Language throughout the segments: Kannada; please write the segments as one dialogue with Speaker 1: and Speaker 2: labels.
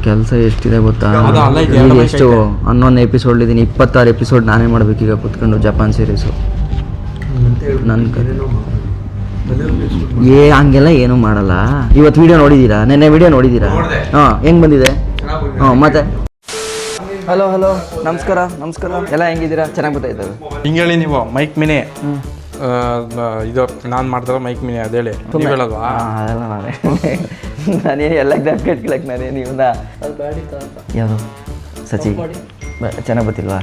Speaker 1: ಕೆಲಸ ಎಷ್ಟಿದೆ ಗೊತ್ತಾ? ಎಷ್ಟು 11 ಎಪಿಸೋಡ್ ಇದ್ದೀನಿ, 26 ಎಪಿಸೋಡ್ ನಾನೇ ಮಾಡ್ಬೇಕೀಗ ಕೂತ್ಕೊಂಡು ಜಪಾನ್ ಸೀರೀಸು. ನನ್ನ ಹಂಗೆಲ್ಲ ಏನೂ ಮಾಡಲ್ಲ. ಇವತ್ತು ವಿಡಿಯೋ ನೋಡಿದ್ದೀರಾ? ನೆನ್ನೆ ವಿಡಿಯೋ ನೋಡಿದ್ದೀರಾ? ಹಾಂ, ಹೆಂಗೆ ಬಂದಿದೆ? ಹಾಂ, ಮತ್ತೆ ಹಲೋ ನಮಸ್ಕಾರ ಎಲ್ಲ ಹೆಂಗಿದ್ದೀರಾ? ಚೆನ್ನಾಗಿ ಗೊತ್ತಾಯ್ತದೆ.
Speaker 2: ಹಿಂಗೆ ಹೇಳಿ ನೀವು ಮೈಕ್ ಮಿನಿ ಇದು ನಾನು ಮಾಡ್ತಾರ ಮೈಕ್ ಮಿನಿ ಅದೇಳಿ ಹೇಳೋಲ್ವಾ?
Speaker 1: ಅದೆಲ್ಲ ನಾನೇನು ಎಲ್ಲ ಕೇಳಕ್ಕೆ ನಾನೇನು ಇವನ್ನ ಯಾವುದು ಸಚಿ ಚೆನ್ನಾಗಿ ಗೊತ್ತಿಲ್ವಾ?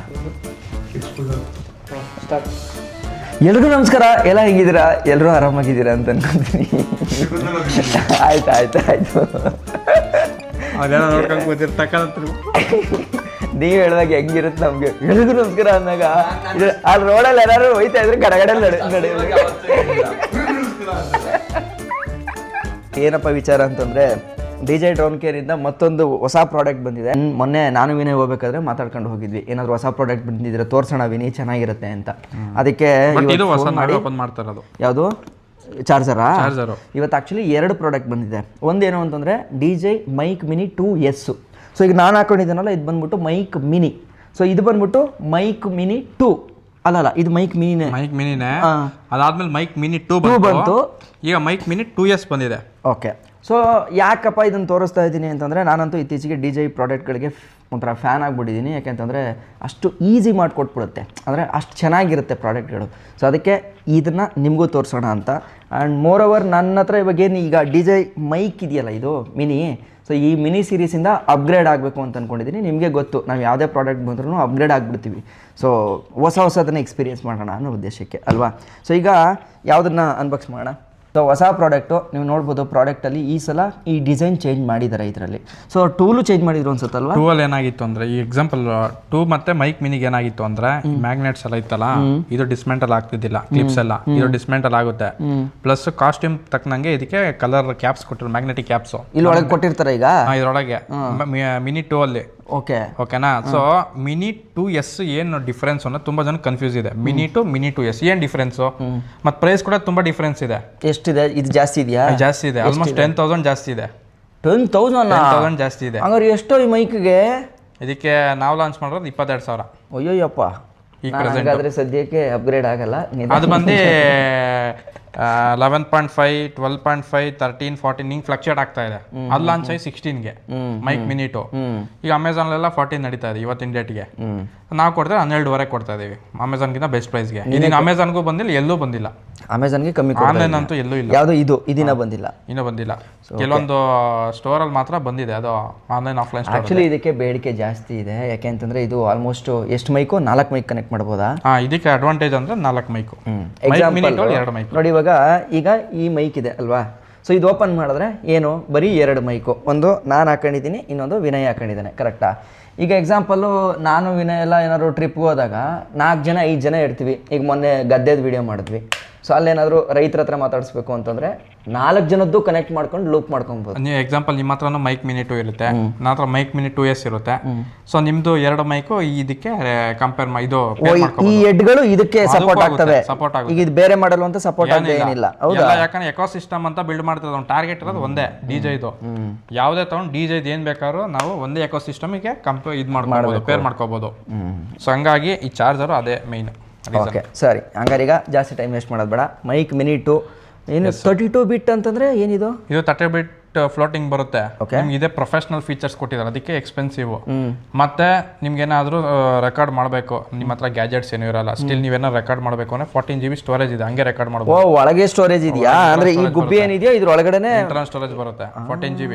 Speaker 1: ಎಲ್ರಿಗೂ ನಮಸ್ಕಾರ, ಎಲ್ಲ ಹೆಂಗಿದ್ದೀರಾ? ಎಲ್ಲರೂ ಆರಾಮಾಗಿದ್ದೀರಾ ಅಂತ ಅನ್ಕೊಂತೀನಿ. ಆಯ್ತು
Speaker 2: ಅದೆಲ್ಲ ನೋಡ್ಕೊಂಡು ಕೂತಿರ್ತಕ್ಕಂಥ
Speaker 1: ನೀವು ಹೇಳಿದಾಗ ಹೆಂಗಿರುತ್ತೆ ನಮ್ಗೆ. ಎಲ್ರಿಗೂ ನಮಸ್ಕಾರ ಅಂದಾಗ ಅಲ್ಲಿ ರೋಡಲ್ಲಿ ಯಾರು ಹೋಯ್ತಾ ಇದ್ರೆ ಗಡಗಡಲ್ಲಿ ಏನಪ್ಪ ವಿಚಾರ ಅಂತಂದ್ರೆ, DJ ಡ್ರೋನ್ ಕೇರಿಂದ ಮತ್ತೊಂದು ಹೊಸ ಪ್ರಾಡಕ್ಟ್ ಬಂದಿದೆ. ಮೊನ್ನೆ ನಾನು ವಿನಯ್ ಹೋಗ್ಬೇಕಾದ್ರೆ ಮಾತಾಡ್ಕೊಂಡು ಹೋಗಿದ್ವಿ, ಏನಾದ್ರು ಹೊಸ ಪ್ರಾಡಕ್ಟ್ ಬಂದಿದ್ರೆ ತೋರ್ಸೋಣ ವಿನಯ್, ಚೆನ್ನಾಗಿರುತ್ತೆ ಅಂತ. ಅದಕ್ಕೆ ಯಾವುದು ಚಾರ್ಜರಾ? ಇವತ್ತು ಆಕ್ಚುಲಿ 2 ಪ್ರಾಡಕ್ಟ್ ಬಂದಿದೆ. ಒಂದೇನು ಅಂತಂದ್ರೆ DJ mic mini 2S. So ಈಗ ನಾನು ಹಾಕೊಂಡಿದ್ದೀನಲ್ಲ, ಇದು ಬಂದ್ಬಿಟ್ಟು ಮೈಕ್ ಮಿನಿ. ಸೊ ಇದು ಬಂದ್ಬಿಟ್ಟು ಮೈಕ್ ಮಿನಿ 2 ಅಲ್ಲ, ಇದು ಮೈಕ್ ಮಿನಿನೇ.
Speaker 2: ಅದಾದ್ಮೇಲೆ ಮೈಕ್ ಮಿನಿ 2 ಬಂತು. ಈಗ ಮೈಕ್ ಮಿನಿ 2S ಬಂದಿದೆ.
Speaker 1: ಓಕೆ, ಸೊ ಯಾಕಪ್ಪ ಇದನ್ನು ತೋರಿಸ್ತಾ ಇದ್ದೀನಿ ಅಂತಂದರೆ, ನಾನಂತೂ ಇತ್ತೀಚೆಗೆ DJ ಪ್ರಾಡಕ್ಟ್ಗಳಿಗೆ ಒಂಥರ ಫ್ಯಾನ್ ಆಗಿಬಿಟ್ಟಿದ್ದೀನಿ. ಯಾಕೆಂತಂದರೆ ಅಷ್ಟು ಈಸಿ ಮಾಡಿಕೊಟ್ಬಿಡುತ್ತೆ, ಅಂದರೆ ಅಷ್ಟು ಚೆನ್ನಾಗಿರುತ್ತೆ ಪ್ರಾಡಕ್ಟ್ಗಳು. ಸೊ ಅದಕ್ಕೆ ಇದನ್ನು ನಿಮಗೂ ತೋರಿಸೋಣ ಅಂತ. ಆ್ಯಂಡ್ ಮೋರ್ ಓವರ್ ನನ್ನ ಹತ್ರ ಇವಾಗೇನು ಈಗ DJ ಮೈಕ್ ಇದೆಯಲ್ಲ, ಇದು ಮಿನಿ. ಸೊ ಈ ಮಿನಿ ಸೀರೀಸಿಂದ ಅಪ್ಗ್ರೇಡ್ ಆಗಬೇಕು ಅಂತ ಅಂದ್ಕೊಂಡಿದ್ದೀನಿ. ನಿಮಗೆ ಗೊತ್ತು, ನಾವು ಯಾವುದೇ ಪ್ರಾಡಕ್ಟ್ ಬಂದ್ರೂ ಅಪ್ಗ್ರೇಡ್ ಆಗಿಬಿಡ್ತೀವಿ. ಸೊ ಹೊಸದನ್ನು ಎಕ್ಸ್ಪೀರಿಯೆನ್ಸ್ ಮಾಡೋಣ ಅನ್ನೋ ಉದ್ದೇಶಕ್ಕೆ ಅಲ್ವಾ. ಸೊ ಈಗ ಯಾವುದನ್ನು ಅನ್ಬಾಕ್ಸ್ ಮಾಡೋಣ. ಸೊ ಹೊಸ ಪ್ರಾಡಕ್ಟು ನೀವು ನೋಡ್ಬೋದು. ಪ್ರಾಡಕ್ಟಲ್ಲಿ ಈ ಸಲ ಈ ಡಿಸೈನ್ ಚೇಂಜ್ ಮಾಡಿದ್ದಾರೆ ಇದರಲ್ಲಿ. ಸೊ ಟೂಲು ಚೇಂಜ್ ಮಾಡಿದ್ರು ಅನ್ಸುತ್ತಲ್ವಾ?
Speaker 2: ಟೂಲ್ ಏನಾಗಿತ್ತು ಅಂದರೆ, ಈ ಎಕ್ಸಾಂಪಲ್ 2 ಮತ್ತೆ ಮೈಕ್ ಮಿನಿಗೆ ಏನಾಗಿತ್ತು ಅಂದರೆ, ಮ್ಯಾಗ್ನೆಟ್ಸ್ ಎಲ್ಲ ಇತ್ತಲ್ಲ, ಇದು ಡಿಸ್ಮೆಂಟಲ್ ಆಗ್ತಿದ್ದಿಲ್ಲ. ಕ್ಲಿಪ್ಸ್ ಎಲ್ಲ ಇದು ಡಿಸ್ಮೆಂಟಲ್ ಆಗುತ್ತೆ. ಪ್ಲಸ್ ಕಾಸ್ಟ್ಯೂಮ್ ತಕ್ಕನಂಗೆ ಇದಕ್ಕೆ ಕಲರ್ ಕ್ಯಾಪ್ಸ್ ಕೊಟ್ಟಿರು, ಮ್ಯಾಗ್ನೆಟಿಕ್ ಕ್ಯಾಪ್ಸ್
Speaker 1: ಇಲ್ಲಿ ಒಳಗೆ ಕೊಟ್ಟಿರ್ತಾರೆ. ಈಗ
Speaker 2: ಇದರೊಳಗೆ ಮಿನಿ 2 ಅಲ್ಲಿ ಓಕೆನಾ. ಸೊ ಮಿನಿ 2S ಏನು ಡಿಫ್ರೆನ್ಸ್ ಅನ್ನೋ ತುಂಬಾ ಜನ ಕನ್ಫ್ಯೂಸ್ ಇದೆ. ಮಿನಿ ಟು ಮಿನಿ 2S ಏನು ಡಿಫ್ರೆನ್ಸ್? ಮತ್ತೆ ಪ್ರೈಸ್ ಕೂಡ ತುಂಬಾ ಡಿಫ್ರೆನ್ಸ್ ಇದೆ.
Speaker 1: ಎಷ್ಟಿದೆ? ಇದು ಜಾಸ್ತಿ ಇದೆಯಾ?
Speaker 2: ಜಾಸ್ತಿ ಇದೆ, ಆಲ್ಮೋಸ್ಟ್ 10,000 ಜಾಸ್ತಿ ಇದೆ.
Speaker 1: 10,000
Speaker 2: ಜಾಸ್ತಿ ಇದೆ.
Speaker 1: ಹಂಗಾರೆ ಎಷ್ಟೋ ಈ ಮೈಕ್ಗೆ?
Speaker 2: ಇದಕ್ಕೆ ನಾವು ಲಾಂಚ್ ಮಾಡೋದು 22,000.
Speaker 1: ಅಯ್ಯೋಯ್ಯಪ್ಪ, ಈಗ ಪ್ರೆಸೆಂಟ್ ಸದ್ಯಕ್ಕೆ ಅಪ್ಗ್ರೇಡ್ ಆಗಲ್ಲ.
Speaker 2: ಅದು ಬಂದು 11.5, 12.5, 13, 14 ಹಿಂಗೆ ಫ್ಲಕ್ಚುಯೇಟ್ ಆಗ್ತಾ ಇದೆ. ಅದು ಲಾಂಚ್ ಆಗಿ 16ಗೆ ಮೈಕ್ ಮಿನಿ 2. ಈಗ ಅಮೆಝಾನ್ಲೆಲ್ಲ 14 ನಡೀತಾ ಇದೆ ಇವತ್ತಿನ ಡೇಟ್ಗೆ. ನಾವು ಕೊಡ್ತೇವೆ 12,500 ಕೊಡ್ತಾ ಇದೀವಿ, ಅಮೆಝಾನ್ಗಿಂತ ಬೆಸ್ಟ್ ಪ್ರೈಸ್ಗೆ. ಇದೀಗ ಅಮೆಝಾನ್ಗೂ ಬಂದಿಲ್ಲ, ಎಲ್ಲೂ ಬಂದಿಲ್ಲ.
Speaker 1: ಅಮೆಝಾನ್ಗೆ ಕಮ್ಮಿ,
Speaker 2: ಆನ್ಲೈನ್ ಅಂತೂ ಎಲ್ಲೂ ಇಲ್ಲ.
Speaker 1: ಯಾವುದು ಇದನ್ನ ಬಂದಿಲ್ಲ,
Speaker 2: ಇನ್ನೂ ಬಂದಿಲ್ಲ. ಕೆಲವೊಂದು ಸ್ಟೋರಲ್ಲಿ ಮಾತ್ರ ಬಂದಿದೆ, ಅದು ಆನ್ಲೈನ್ ಆಫ್ಲೈನ್.
Speaker 1: ಆಕ್ಚುಲಿ ಇದಕ್ಕೆ ಬೇಡಿಕೆ ಜಾಸ್ತಿ ಇದೆ. ಯಾಕೆಂತಂದ್ರೆ ಇದು ಆಲ್ಮೋಸ್ಟ್ ಎಷ್ಟು ಮೈಕು? 4 ಮೈಕ್ ಕನೆಕ್ಟ್ ಮಾಡ್ಬೋದಾ?
Speaker 2: ಇದಕ್ಕೆ ಅಡ್ವಾಂಟೇಜ್ ಅಂದ್ರೆ 4 ಮೈಕು. ಎರಡು ಮೈಕ್
Speaker 1: ನೋಡಿ, ಈಗ ಈ ಮೈಕ್ ಇದೆ ಅಲ್ವಾ. ಸೊ ಇದು ಓಪನ್ ಮಾಡಿದ್ರೆ ಏನು, ಬರೀ 2 ಮೈಕು. ಒಂದು ನಾನು ಹಾಕೊಂಡಿದ್ದೀನಿ, ಇನ್ನೊಂದು ವಿನಯ್ ಹಾಕೊಂಡಿದ್ದಾನೆ. ಕರೆಕ್ಟಾ? ಈಗ ಎಕ್ಸಾಂಪಲ್ಲು ನಾನು ವಿನಯ್ ಎಲ್ಲ ಏನಾದ್ರು ಟ್ರಿಪ್ಗೆ ಹೋದಾಗ 4 ಜನ 5 ಜನ ಇರ್ತೀವಿ. ಈಗ ಮೊನ್ನೆ ಗದ್ದೆದು ವಿಡಿಯೋ ಮಾಡಿದ್ವಿ. ಸೊ ಅಲ್ಲೇನಾದರೂ ರೈತರ ಹತ್ರ ಮಾತಾಡಿಸ್ಬೇಕು ಅಂತಂದರೆ 4 ಜನದ್ದು ಕನೆಕ್ಟ್ ಮಾಡ್ಕೊಂಡು ಲೂಪ್ ಮಾಡ್ಕೊಬೋದು.
Speaker 2: ನೀವು ಎಕ್ಸಾಂಪಲ್ ನಿಮ್ಮ ಹತ್ರನೂ ಮೈಕ್ ಮಿನಿ 2 ಇರುತ್ತೆ, ನನ್ನ ಹತ್ರ ಮೈಕ್ ಮಿನಿ 2S ಇರುತ್ತೆ. ಸೊ ನಿಮ್ದು 2 ಮೈಕು ಇದಕ್ಕೆ ಕಂಪೇರ್ ಇದು
Speaker 1: ಈ ಹೆಡ್ಗಳು ಇದಕ್ಕೆ ಸಪೋರ್ಟ್ ಆಗ್ತವೆ. ಈಗ ಇದು ಬೇರೆ ಮಾಡಲು ಅಂತ ಸಪೋರ್ಟ್ ಏನಿಲ್ಲ. ಹೌದಾ?
Speaker 2: ಯಾಕಂದ್ರೆ ಎಕೋ ಸಿಸ್ಟಮ್ ಅಂತ ಬಿಲ್ಡ್ ಮಾಡ್ತಿರೋದು. ಒಂದು ಟಾರ್ಗೆಟ್ ಇರೋದು ಒಂದೇ, DJ ಇದು. ಯಾವುದೇ ತಗೊಂಡು DJ ಏನ್ ಬೇಕಾದ್ರೂ ನಾವು ಒಂದೇ ಎಕೋ ಸಿಸ್ಟಮ್ಗೆ ಇದು ಮಾಡ್ಕೊಬೋದು, ಪೇರ್ ಮಾಡ್ಕೋಬಹುದು. ಸೊ ಹಂಗಾಗಿ ಈ ಚಾರ್ಜರು ಅದೇ ಮೈನ್.
Speaker 1: ಓಕೆ, ಸರಿ. ಹಂಗಾರೆ ಈಗ ಜಾಸ್ತಿ ಟೈಮ್ ವೇಸ್ಟ್ ಮಾಡೋದು ಬೇಡ. ಮೈಕ್ ಮಿನಿ 2 ಏನು 32 ಬಿಟ್ ಅಂತಂದ್ರೆ ಏನಿದು?
Speaker 2: ಇದು 30 ಬಿಟ್ ಫ್ಲೋಟಿಂಗ್ ಬರುತ್ತೆ. ಇದೇ ಪ್ರೊಫೆಷನಲ್ ಫೀಚರ್ಸ್ ಕೊಟ್ಟಿದ್ದಾರೆ, ಅದಕ್ಕೆ ಎಕ್ಸ್ಪೆನ್ಸಿವ್. ಮತ್ತೆ ನಿಮ್ಗೆ ಏನಾದರೂ ರೆಕಾರ್ಡ್ ಮಾಡಬೇಕು, ನಿಮ್ಮ ಹತ್ರ ಗ್ಯಾಜೆಟ್ಸ್ ಏನೂ ಇರಲ್ಲ, ಸ್ಟಿಲ್ ನೀವೇನಾದ್ರು ರೆಕಾರ್ಡ್ ಮಾಡಬೇಕು ಅಂದ್ರೆ 14 GB ಸ್ಟೋರೇಜ್ ಇದೆ, ಹಂಗೆ ರೆಕಾರ್ಡ್ ಮಾಡಬಹುದು.
Speaker 1: ಒಳಗೆ ಸ್ಟೋರೇಜ್ ಇದೆಯಾ? ಅಂದ್ರೆ ಈ ಗುಬ್ಬಿ ಏನಿದೆಯೋ ಇದ್ರ ಒಳಗಡೆ
Speaker 2: ಇಂಟರ್ನಲ್ ಸ್ಟೋರೇಜ್ ಬರುತ್ತೆ 14 GB.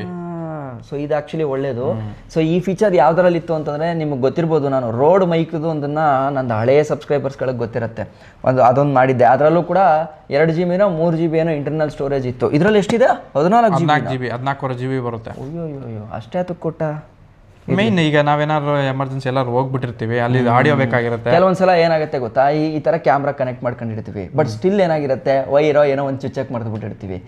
Speaker 1: ಸೊ ಇದು ಆ್ಯಕ್ಚುಲಿ ಒಳ್ಳೇದು. ಸೊ ಈ ಫೀಚರ್ ಯಾವ್ದ್ರಲ್ಲಿತ್ತು ಅಂತಂದರೆ, ನಿಮಗೆ ಗೊತ್ತಿರ್ಬೋದು, ನಾನು ರೋಡ್ ಮೈಕ್ದು ಒಂದನ್ನು ನಂದು ಹಳೆಯ ಸಬ್ಸ್ಕ್ರೈಬರ್ಸ್ಗಳಿಗೆ ಗೊತ್ತಿರುತ್ತೆ, ಅದೊಂದು ಮಾಡಿದ್ದೆ. ಅದರಲ್ಲೂ ಕೂಡ 2 GB 3 GB ಏನೋ ಇಂಟರ್ನಲ್ ಸ್ಟೋರೇಜ್ ಇತ್ತು. ಇದರಲ್ಲಿ ಎಷ್ಟಿದೆ?
Speaker 2: 14 GB ಬರುತ್ತೆ.
Speaker 1: ಅಯ್ಯೋ, ಅಷ್ಟೇ ಅದಕ್ಕೆ ಕೊಟ್ಟ.
Speaker 2: ಮೇನ್ ಈಗ ನಾವೇನಾದ್ರು ಎಮರ್ಜೆನ್ಸಿ ಎಲ್ಲರೂ ಹೋಗ್ಬಿಟ್ಟಿರ್ತೀವಿ, ಅಲ್ಲಿ ಆಡಿಯೋ ಬೇಕಾಗಿರುತ್ತೆ.
Speaker 1: ಕೆಲವೊಂದ್ಸಲ ಏನಾಗುತ್ತೆ ಗೊತ್ತಾ, ಈ ಥರ ಕ್ಯಾಮ್ರಾ ಕನೆಕ್ಟ್ ಮಾಡ್ಕೊಂಡಿರ್ತೀವಿ, ಬಟ್ ಸ್ಟಿಲ್ ಏನಾಗಿರುತ್ತೆ, ವೈರೋ ಏನೋ ಒಂದು ಸ್ವಿಚ್ ಮಾಡ್ಬಿಟ್ಟಿರ್ತೀವಿ.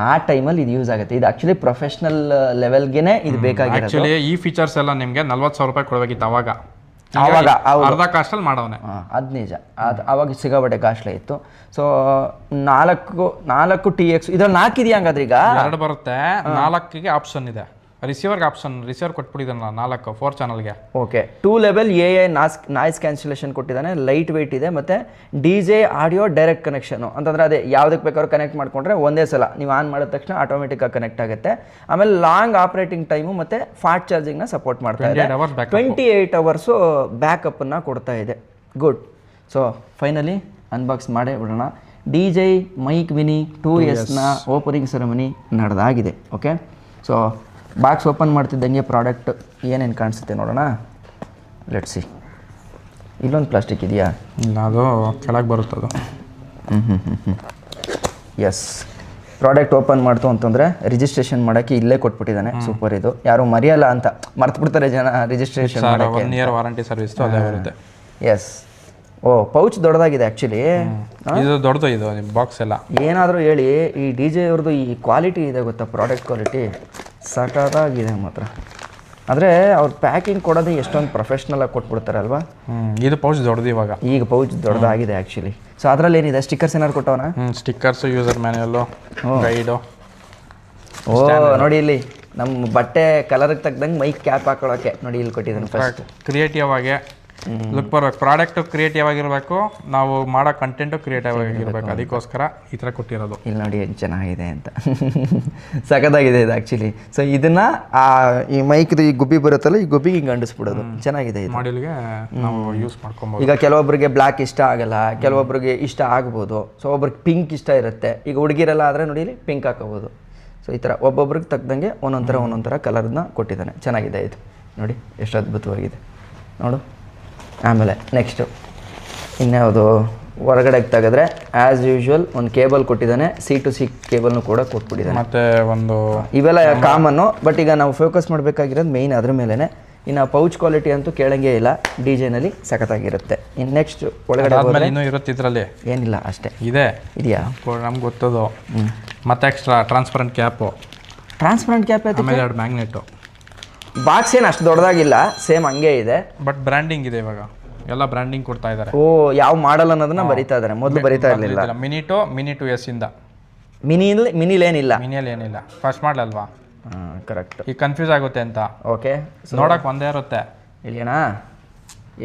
Speaker 1: ಆ ಟೈಮಲ್ಲಿ ಇದು ಯೂಸ್ ಆಗುತ್ತೆ. ಇದು ಆಕ್ಚುಲಿ ಪ್ರೊಫೆಷನಲ್ ಲೆವೆಲ್ಗೆ ಇದು ಬೇಕಾಗಿರುತ್ತೆ.
Speaker 2: ಆಕ್ಚುಲಿ ಈ ಫೀಚರ್ಸ್ ಎಲ್ಲ ನಿಮಗೆ 40,000 ರೂಪಾಯಿ ಕೊಡಬೇಕಿತ್ತು ಅವಾಗ. ಅರ್ಧ ಕಾಸ್ಟಲ್ಲಿ ಮಾಡೋನೆ.
Speaker 1: ಅದು ನಿಜ, ಅದು ಅವಾಗ ಸಿಗಾಬಟ್ಟೆ ಕಾಸ್ಟ್ಲಿ ಇತ್ತು. ಸೊ 4 TX ಇದ್ರಲ್ಲಿ 4 ಇದೆಯಾ? ಹಂಗಾದ್ರೆ ಈಗ
Speaker 2: 2 ಬರುತ್ತೆ, 4ಗೆ ಆಪ್ಷನ್ ಇದೆ. ರಿಸೀವರ್ಗೆ ಆಪ್ಷನ್ ರಿಸೀವರ್ ಕೊಟ್ಬಿಟ್ಟಿದ್ದಾನೆ 4 ಚಾನಲ್ಗೆ.
Speaker 1: Okay 2 level AI noise cancellation ಕೊಟ್ಟಿದ್ದಾನೆ, ಲೈಟ್ ವೆಯ್ಟ್ ಇದೆ, ಮತ್ತು DJ ಆಡಿಯೋ ಡೈರೆಕ್ಟ್ ಕನೆಕ್ಷನು ಅಂತಂದರೆ ಅದೇ ಯಾವುದಕ್ಕೆ ಬೇಕಾದ್ರೂ ಕನೆಕ್ಟ್ ಮಾಡಿಕೊಂಡ್ರೆ ಒಂದೇ ಸಲ ನೀವು ಆನ್ ಮಾಡಿದ ತಕ್ಷಣ ಆಟೋಮೆಟಿಕ್ಕಾಗಿ ಕನೆಕ್ಟ್ ಆಗುತ್ತೆ. ಆಮೇಲೆ ಲಾಂಗ್ ಆಪ್ರೇಟಿಂಗ್ ಟೈಮು ಮತ್ತು ಫಾಸ್ಟ್ ಚಾರ್ಜಿಂಗ್ನ ಸಪೋರ್ಟ್ ಮಾಡ್ತಾ ಇದೆ. 28 ಅವರ್ಸು ಬ್ಯಾಕಪ್ಪನ್ನು ಕೊಡ್ತಾ ಇದೆ. ಗುಡ್. ಸೊ ಫೈನಲಿ ಅನ್ಬಾಕ್ಸ್ ಮಾಡೇ ಬಿಡೋಣ. DJI ಮೈಕ್ ಮಿನಿ 2Sನ ಓಪನಿಂಗ್ ಸೆರೆಮನಿ ನಡೆದಾಗಿದೆ. ಓಕೆ, ಸೊ ಬಾಕ್ಸ್ ಓಪನ್ ಮಾಡ್ತಿದ್ದಂಗೆ ಪ್ರಾಡಕ್ಟ್ ಏನೇನು ಕಾಣಿಸುತ್ತೆ ನೋಡೋಣ. Let's see. ಇಲ್ಲೊಂದು ಪ್ಲಾಸ್ಟಿಕ್ ಇದೆಯಾ?
Speaker 2: ಅದು ಕೆಳಗೆ ಬರುತ್ತದು.
Speaker 1: ಎಸ್, ಪ್ರಾಡಕ್ಟ್ ಓಪನ್ ಮಾಡ್ತು ಅಂತಂದರೆ ರಿಜಿಸ್ಟ್ರೇಷನ್ ಮಾಡೋಕ್ಕೆ ಇಲ್ಲೇ ಕೊಟ್ಬಿಟ್ಟಿದ್ದಾನೆ. ಸೂಪರ್. ಇದು ಯಾರು ಮರೆಯಲ್ಲ ಅಂತ ಮರ್ತ್ಬಿಡ್ತಾರೆ ಜನ ರಿಜಿಸ್ಟ್ರೇಷನ್ ಮಾಡೋಕ್ಕೆ.
Speaker 2: 1 ಇಯರ್ ವಾರಂಟಿ ಸರ್ವಿಸ್ ಅದೇ ಬರುತ್ತೆ.
Speaker 1: ಎಸ್. ಓ, ಪೌಚ್ ದೊಡ್ಡದಾಗಿದೆ ಆ್ಯಕ್ಚುಲಿ.
Speaker 2: ಇದು ದೊಡ್ಡದು, ಇದು ಬಾಕ್ಸ್ ಎಲ್ಲ.
Speaker 1: ಏನಾದರೂ ಹೇಳಿ, ಈ DJI ಅವ್ರದ್ದು ಈ ಕ್ವಾಲಿಟಿ ಇದೆ ಗೊತ್ತಾ, ಪ್ರಾಡಕ್ಟ್ ಕ್ವಾಲಿಟಿ ಸಖತ್ತಾಗಿದೆ ಮಾತ್ರ. ಆದರೆ ಅವ್ರು ಪ್ಯಾಕಿಂಗ್ ಕೊಡೋದು ಎಷ್ಟೊಂದು ಪ್ರೊಫೆಷ್ನಲಾಗಿ ಕೊಟ್ಬಿಡ್ತಾರಲ್ವಾ.
Speaker 2: ಇದು ಪೌಚ್ ದೊಡ್ಡದು ಇವಾಗ.
Speaker 1: ಈಗ ಪೌಚ್ ದೊಡ್ಡದಾಗಿದೆ ಆ್ಯಕ್ಚುಲಿ. ಸೊ ಅದರಲ್ಲಿ ಏನಿದೆ, ಸ್ಟಿಕ್ಕರ್ಸ್ ಏನಾದ್ರು ಕೊಟ್ಟವನ?
Speaker 2: Stickers, user manual, guide.
Speaker 1: ಓ ನೋಡಿ, ಇಲ್ಲಿ ನಮ್ಮ ಬಟ್ಟೆ ಕಲರ್ಗೆ ತಗ್ದಂಗೆ ಮೈಕ್ ಕ್ಯಾಪ್ ಹಾಕೊಳ್ಳೋಕ್ಕೆ ನೋಡಿ ಇಲ್ಲಿ ಕೊಟ್ಟಿದ್ದಾನೆ. ಫಸ್ಟ್
Speaker 2: ಕ್ರಿಯೇಟಿವ್ ಆಗಿ ಲುಕ್ ಬರ್ಬೇಕು, ಪ್ರಾಡಕ್ಟು ಕ್ರಿಯೇಟಿವ್ ಆಗಿರಬೇಕು, ನಾವು ಮಾಡೋ ಕಂಟೆಂಟು ಕ್ರಿಯೇಟಿವ್ ಆಗಿರಬೇಕು. ಅದಕ್ಕೋಸ್ಕರ ಈ ಥರ ಕೊಟ್ಟಿರೋದು.
Speaker 1: ಇಲ್ಲಿ ನೋಡಿ ಏನು ಚೆನ್ನಾಗಿದೆ ಅಂತ. ಸಖತ್ತಾಗಿದೆ ಇದು ಆ್ಯಕ್ಚುಲಿ. ಸೊ ಇದನ್ನು ಈ ಮೈಕ್ದು ಈ ಗುಬ್ಬಿ ಬರುತ್ತಲ್ಲ, ಈ ಗುಬ್ಬಿಗೆ ಹಿಂಗೆ ಅಂಡಿಸ್ಬಿಡೋದು. ಚೆನ್ನಾಗಿದೆ ಇದು.
Speaker 2: ಮಾಡೆಲ್ಗೆ ನಾವು ಯೂಸ್ ಮಾಡ್ಕೊಬೋದು.
Speaker 1: ಈಗ ಕೆಲವೊಬ್ಬರಿಗೆ ಬ್ಲ್ಯಾಕ್ ಇಷ್ಟ ಆಗಲ್ಲ, ಕೆಲವೊಬ್ಬರಿಗೆ ಇಷ್ಟ ಆಗ್ಬೋದು. ಸೊ ಒಬ್ರಿಗೆ ಪಿಂಕ್ ಇಷ್ಟ ಇರುತ್ತೆ. ಈಗ ಹುಡುಗಿರೆಲ್ಲ ಆದರೆ ನೋಡಿ ಇಲ್ಲಿ ಪಿಂಕ್ ಹಾಕೋಬೋದು. ಸೊ ಈ ಥರ ಒಬ್ಬೊಬ್ರಿಗೆ ತಕ್ಕಂಗೆ ಒಂದೊಂದು ಥರ ಕಲರ್ನ ಕೊಟ್ಟಿದ್ದಾನೆ. ಚೆನ್ನಾಗಿದೆ ಇದು ನೋಡಿ, ಎಷ್ಟು ಅದ್ಭುತವಾಗಿದೆ ನೋಡು. ಆಮೇಲೆ ನೆಕ್ಸ್ಟು ಇನ್ಯಾವುದು ಹೊರಗಡೆಗೆ ತೆಗೆದ್ರೆ ಆ್ಯಸ್ ಯೂಶ್ವಲ್ ಒಂದು ಕೇಬಲ್ ಕೊಟ್ಟಿದ್ದಾನೆ. C2C ಕೇಬಲ್ನು ಕೂಡ ಕೊಟ್ಬಿಟ್ಟಿದ್ದಾನೆ.
Speaker 2: ಮತ್ತು ಒಂದು
Speaker 1: ಇವೆಲ್ಲ ಕಾಮನ್ನು. ಬಟ್ ಈಗ ನಾವು ಫೋಕಸ್ ಮಾಡಬೇಕಾಗಿರೋದು ಮೇಯ್ನ್ ಅದ್ರ ಮೇಲೇ. ಇನ್ನು ಪೌಚ್ ಕ್ವಾಲಿಟಿ ಅಂತೂ ಕೇಳಂಗೇ ಇಲ್ಲ, DJIನಲ್ಲಿ ಸಖತ್ತಾಗಿರುತ್ತೆ. ಇನ್ನು ನೆಕ್ಸ್ಟ್ ಒಳಗಡೆ
Speaker 2: ಆದಮೇಲೆ ಇನ್ನೂ ಇರುತ್ತೆ ಇದರಲ್ಲಿ.
Speaker 1: ಏನಿಲ್ಲ ಅಷ್ಟೇ
Speaker 2: ಇದೆ.
Speaker 1: ಇದೆಯಾ?
Speaker 2: ನಮ್ಗೆ ಗೊತ್ತದು. ಮತ್ತೆ extra transparent cap,
Speaker 1: transparent cap,
Speaker 2: ಆಮೇಲೆ 2 ಮ್ಯಾಗ್ನೆಟು.
Speaker 1: ಬಾಕ್ಸ್ ಏನು ಅಷ್ಟು ದೊಡ್ಡದಾಗಿಲ್ಲ, ಸೇಮ್ ಹಂಗೆ ಇದೆ.
Speaker 2: ಬಟ್ ಬ್ರ್ಯಾಂಡಿಂಗ್ ಇದೆ ಇವಾಗ, ಎಲ್ಲ ಬ್ರ್ಯಾಂಡಿಂಗ್ ಕೊಡ್ತಾ ಇದ್ದಾರೆ.
Speaker 1: ಓ, ಯಾವ ಮಾಡಲ್ ಅನ್ನೋದನ್ನ ಬರೀತಾ ಇದ್ದಾರೆ, ಮೊದಲು ಬರೀತಾ ಇರಲಿಲ್ಲ.
Speaker 2: ಮಿನಿ 2S ಇಂದ.
Speaker 1: ಮಿನಿಲೇನಿಲ್ಲ,
Speaker 2: ಮಿನಿಯಲ್ಲಿ ಏನಿಲ್ಲ, ಫಸ್ಟ್ ಮಾಡಲ್ ಅಲ್ವಾ.
Speaker 1: ಕರೆಕ್ಟ್.
Speaker 2: ಈಗ ಕನ್ಫ್ಯೂಸ್ ಆಗುತ್ತೆ ಅಂತ.
Speaker 1: ಓಕೆ,
Speaker 2: ನೋಡಕ್ಕೆ ಒಂದೇ ಇರುತ್ತೆ.
Speaker 1: ಇಲ್ಲೇನಾ?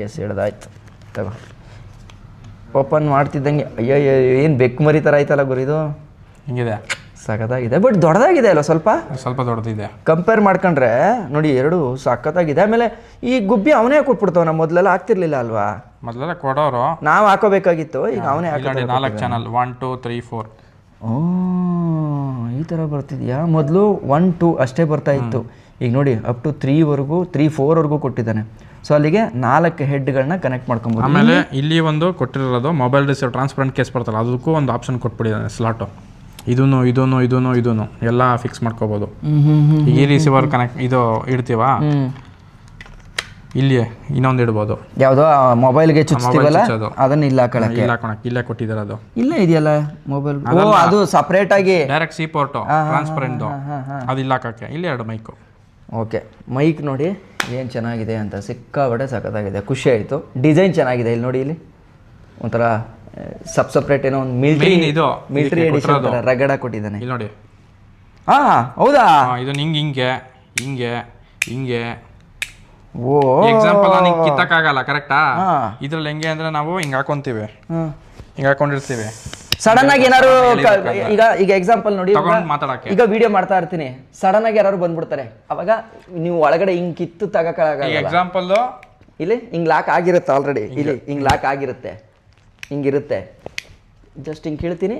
Speaker 1: ಎಸ್, ಹಿಡ್ದಾಯ್ತು. ತಗೋ. ಓಪನ್ ಮಾಡ್ತಿದ್ದಂಗೆ ಅಯ್ಯೋ ಏನು ಬೆಕ್ಕು ಮರಿ ಥರ ಆಯ್ತಲ್ಲ ಗುರಿದು.
Speaker 2: ಹಿಂಗಿದೆ,
Speaker 1: ಸಖತ್ತಾಗಿದೆ. ಬಟ್ ದೊಡ್ಡದಾಗಿದೆ ಅಲ್ಲ, ಸ್ವಲ್ಪ
Speaker 2: ದೊಡ್ಡದಿದೆ.
Speaker 1: ಕಂಪೇರ್ ಮಾಡ್ಕೊಂಡ್ರೆ ನೋಡಿ, ಎರಡು ಸಖತ್ತಾಗಿದೆ. ಆಮೇಲೆ ಈ ಗುಬ್ಬಿ ಅವನೇ ಕೊಟ್ಬಿಡ್ತಾವ, ಮೊದಲೆಲ್ಲ ಆಗ್ತಿರ್ಲಿಲ್ಲ ಅಲ್ವಾ?
Speaker 2: ಮೊದಲೆಲ್ಲ ಕೊಡೋರು,
Speaker 1: ನಾವು ಹಾಕೋಬೇಕಾಗಿತ್ತು. ಈಗ ಅವನೇ
Speaker 2: 4 ಚಾನಲ್ 1 2 3 4.
Speaker 1: ಓ, ಈ ಥರ ಬರ್ತಿದ್ಯಾ? ಮೊದಲು 1 2 ಅಷ್ಟೇ ಬರ್ತಾ ಇತ್ತು. ಈಗ ನೋಡಿ ಅಪ್ ಟು 3ವರೆಗೂ 3 4ವರೆಗೂ ಕೊಟ್ಟಿದ್ದಾನೆ. ಸೊ ಅಲ್ಲಿಗೆ 4 ಹೆಡ್ಗಳನ್ನ ಕನೆಕ್ಟ್ ಮಾಡ್ಕೊಬೋದು.
Speaker 2: ಆಮೇಲೆ ಇಲ್ಲಿ ಒಂದು ಕೊಟ್ಟಿರೋದು ಮೊಬೈಲ್ ರಿಸೀವರ್ ಟ್ರಾನ್ಸ್ಪರೆಂಟ್ ಕೇಸ್ ಬರ್ತಲ್ಲ, ಅದಕ್ಕೂ ಒಂದು ಆಪ್ಷನ್ ಕೊಟ್ಬಿಟ್ಟಿದ್ದಾನೆ, ಸ್ಲಾಟು. ಇದೂ ಎಲ್ಲ ಫಿಕ್ಸ್ ಮಾಡ್ಕೋಬೋದು. ಈ ರಿಸೀವರ್ ಕನೆಕ್ಟ್ ಇದು ಇಡ್ತೀವ, ಇಲ್ಲಿ ಇನ್ನೊಂದು ಇಡ್ಬೋದು.
Speaker 1: ಯಾವುದೋ ಮೊಬೈಲ್ಗೆ ಚುಚ್ತೀವಲ್ಲ, ಅದನ್ನ ಇಲ್ಲ ಹಾಕೊಳಕ್ಕೆ.
Speaker 2: ಇಲ್ಲೇ ಕೊಟ್ಟಿದ್ದಾರೆ, ಅದು
Speaker 1: ಇಲ್ಲೇ ಇದೆಯಲ್ಲ ಮೊಬೈಲ್. ಅದು ಸಪ್ರೇಟ್ ಆಗಿ
Speaker 2: ಡೈರೆಕ್ಟ್ ಸಿ ಪೋರ್ಟ್ ಟ್ರಾನ್ಸ್ಪರೆಂಟ್, ಅದು ಇಲ್ಲ ಹಾಕಕ್ಕೆ. ಇಲ್ಲಿ 2 ಮೈಕು.
Speaker 1: ಓಕೆ, ಮೈಕ್ ನೋಡಿ ಏನು ಚೆನ್ನಾಗಿದೆ ಅಂತ, ಸಿಕ್ಕಾಬಟ್ಟೆ ಸಖತ್ತಾಗಿದೆ. ಖುಷಿ ಆಯಿತು. ಡಿಸೈನ್ ಚೆನ್ನಾಗಿದೆ. ಇಲ್ಲಿ ನೋಡಿ, ಇಲ್ಲಿ ಒಂಥರ ಸಪ್ರೇಟ್ ಏನೋ ಒಂದು ಮಿಲಿಟರಿ ಎಡಿಷನ್ ರಗಡ ಕೊಟ್ಟಿದ್ದಾನೆ.
Speaker 2: ಇಲ್ಲಿ ನೋಡಿ.
Speaker 1: ಹೌದಾ?
Speaker 2: ಇದು ಹಿಂಗೆ
Speaker 1: ಓ,
Speaker 2: ಎಕ್ಸಾಂಪಲ್ ನಾನು ಹಿಂಗೆ ಕಿತ್ತಕ್ಕಾಗಲ್ಲ, ಕರೆಕ್ಟಾ? ಇದ್ರಲ್ಲಿ ಹೆಂಗೆ ಅಂದ್ರೆ ನಾವು ಹಿಂಗೆ ಹಾಕೊಂತೀವಿ, ಹಿಂಗೆ ಹಾಕೊಂಡಿರ್ತೀವಿ.
Speaker 1: ಸಡನ್ ಆಗಿ ಏನಾರು ಈಗ ಎಕ್ಸಾಂಪಲ್ ನೋಡಿ,
Speaker 2: ಮಾತಾಡಕ್ಕೆ
Speaker 1: ಈಗ ವಿಡಿಯೋ ಮಾಡ್ತಾ ಇರ್ತೀನಿ, ಸಡನ್ ಆಗಿ ಯಾರು ಬಂದ್ಬಿಡ್ತಾರೆ, ಅವಾಗ ನೀವು ಒಳಗಡೆ ಹಿಂಗ್ ಕಿತ್ತು ತಗೋಕ್ಕಾಗಲ್ಲ.
Speaker 2: ಎಕ್ಸಾಂಪಲ್
Speaker 1: ಇಲ್ಲಿ ಹಿಂಗ್ ಲಾಕ್ ಆಗಿರುತ್ತೆ ಆಲ್ರೆಡಿ. ಇಲ್ಲಿ ಹಿಂಗ್ ಲಾಕ್ ಆಗಿರುತ್ತೆ, ಹಿಂಗಿರುತ್ತೆ. ಜಸ್ಟ್ ಹಿಂಗೆ ಕೇಳ್ತೀನಿ,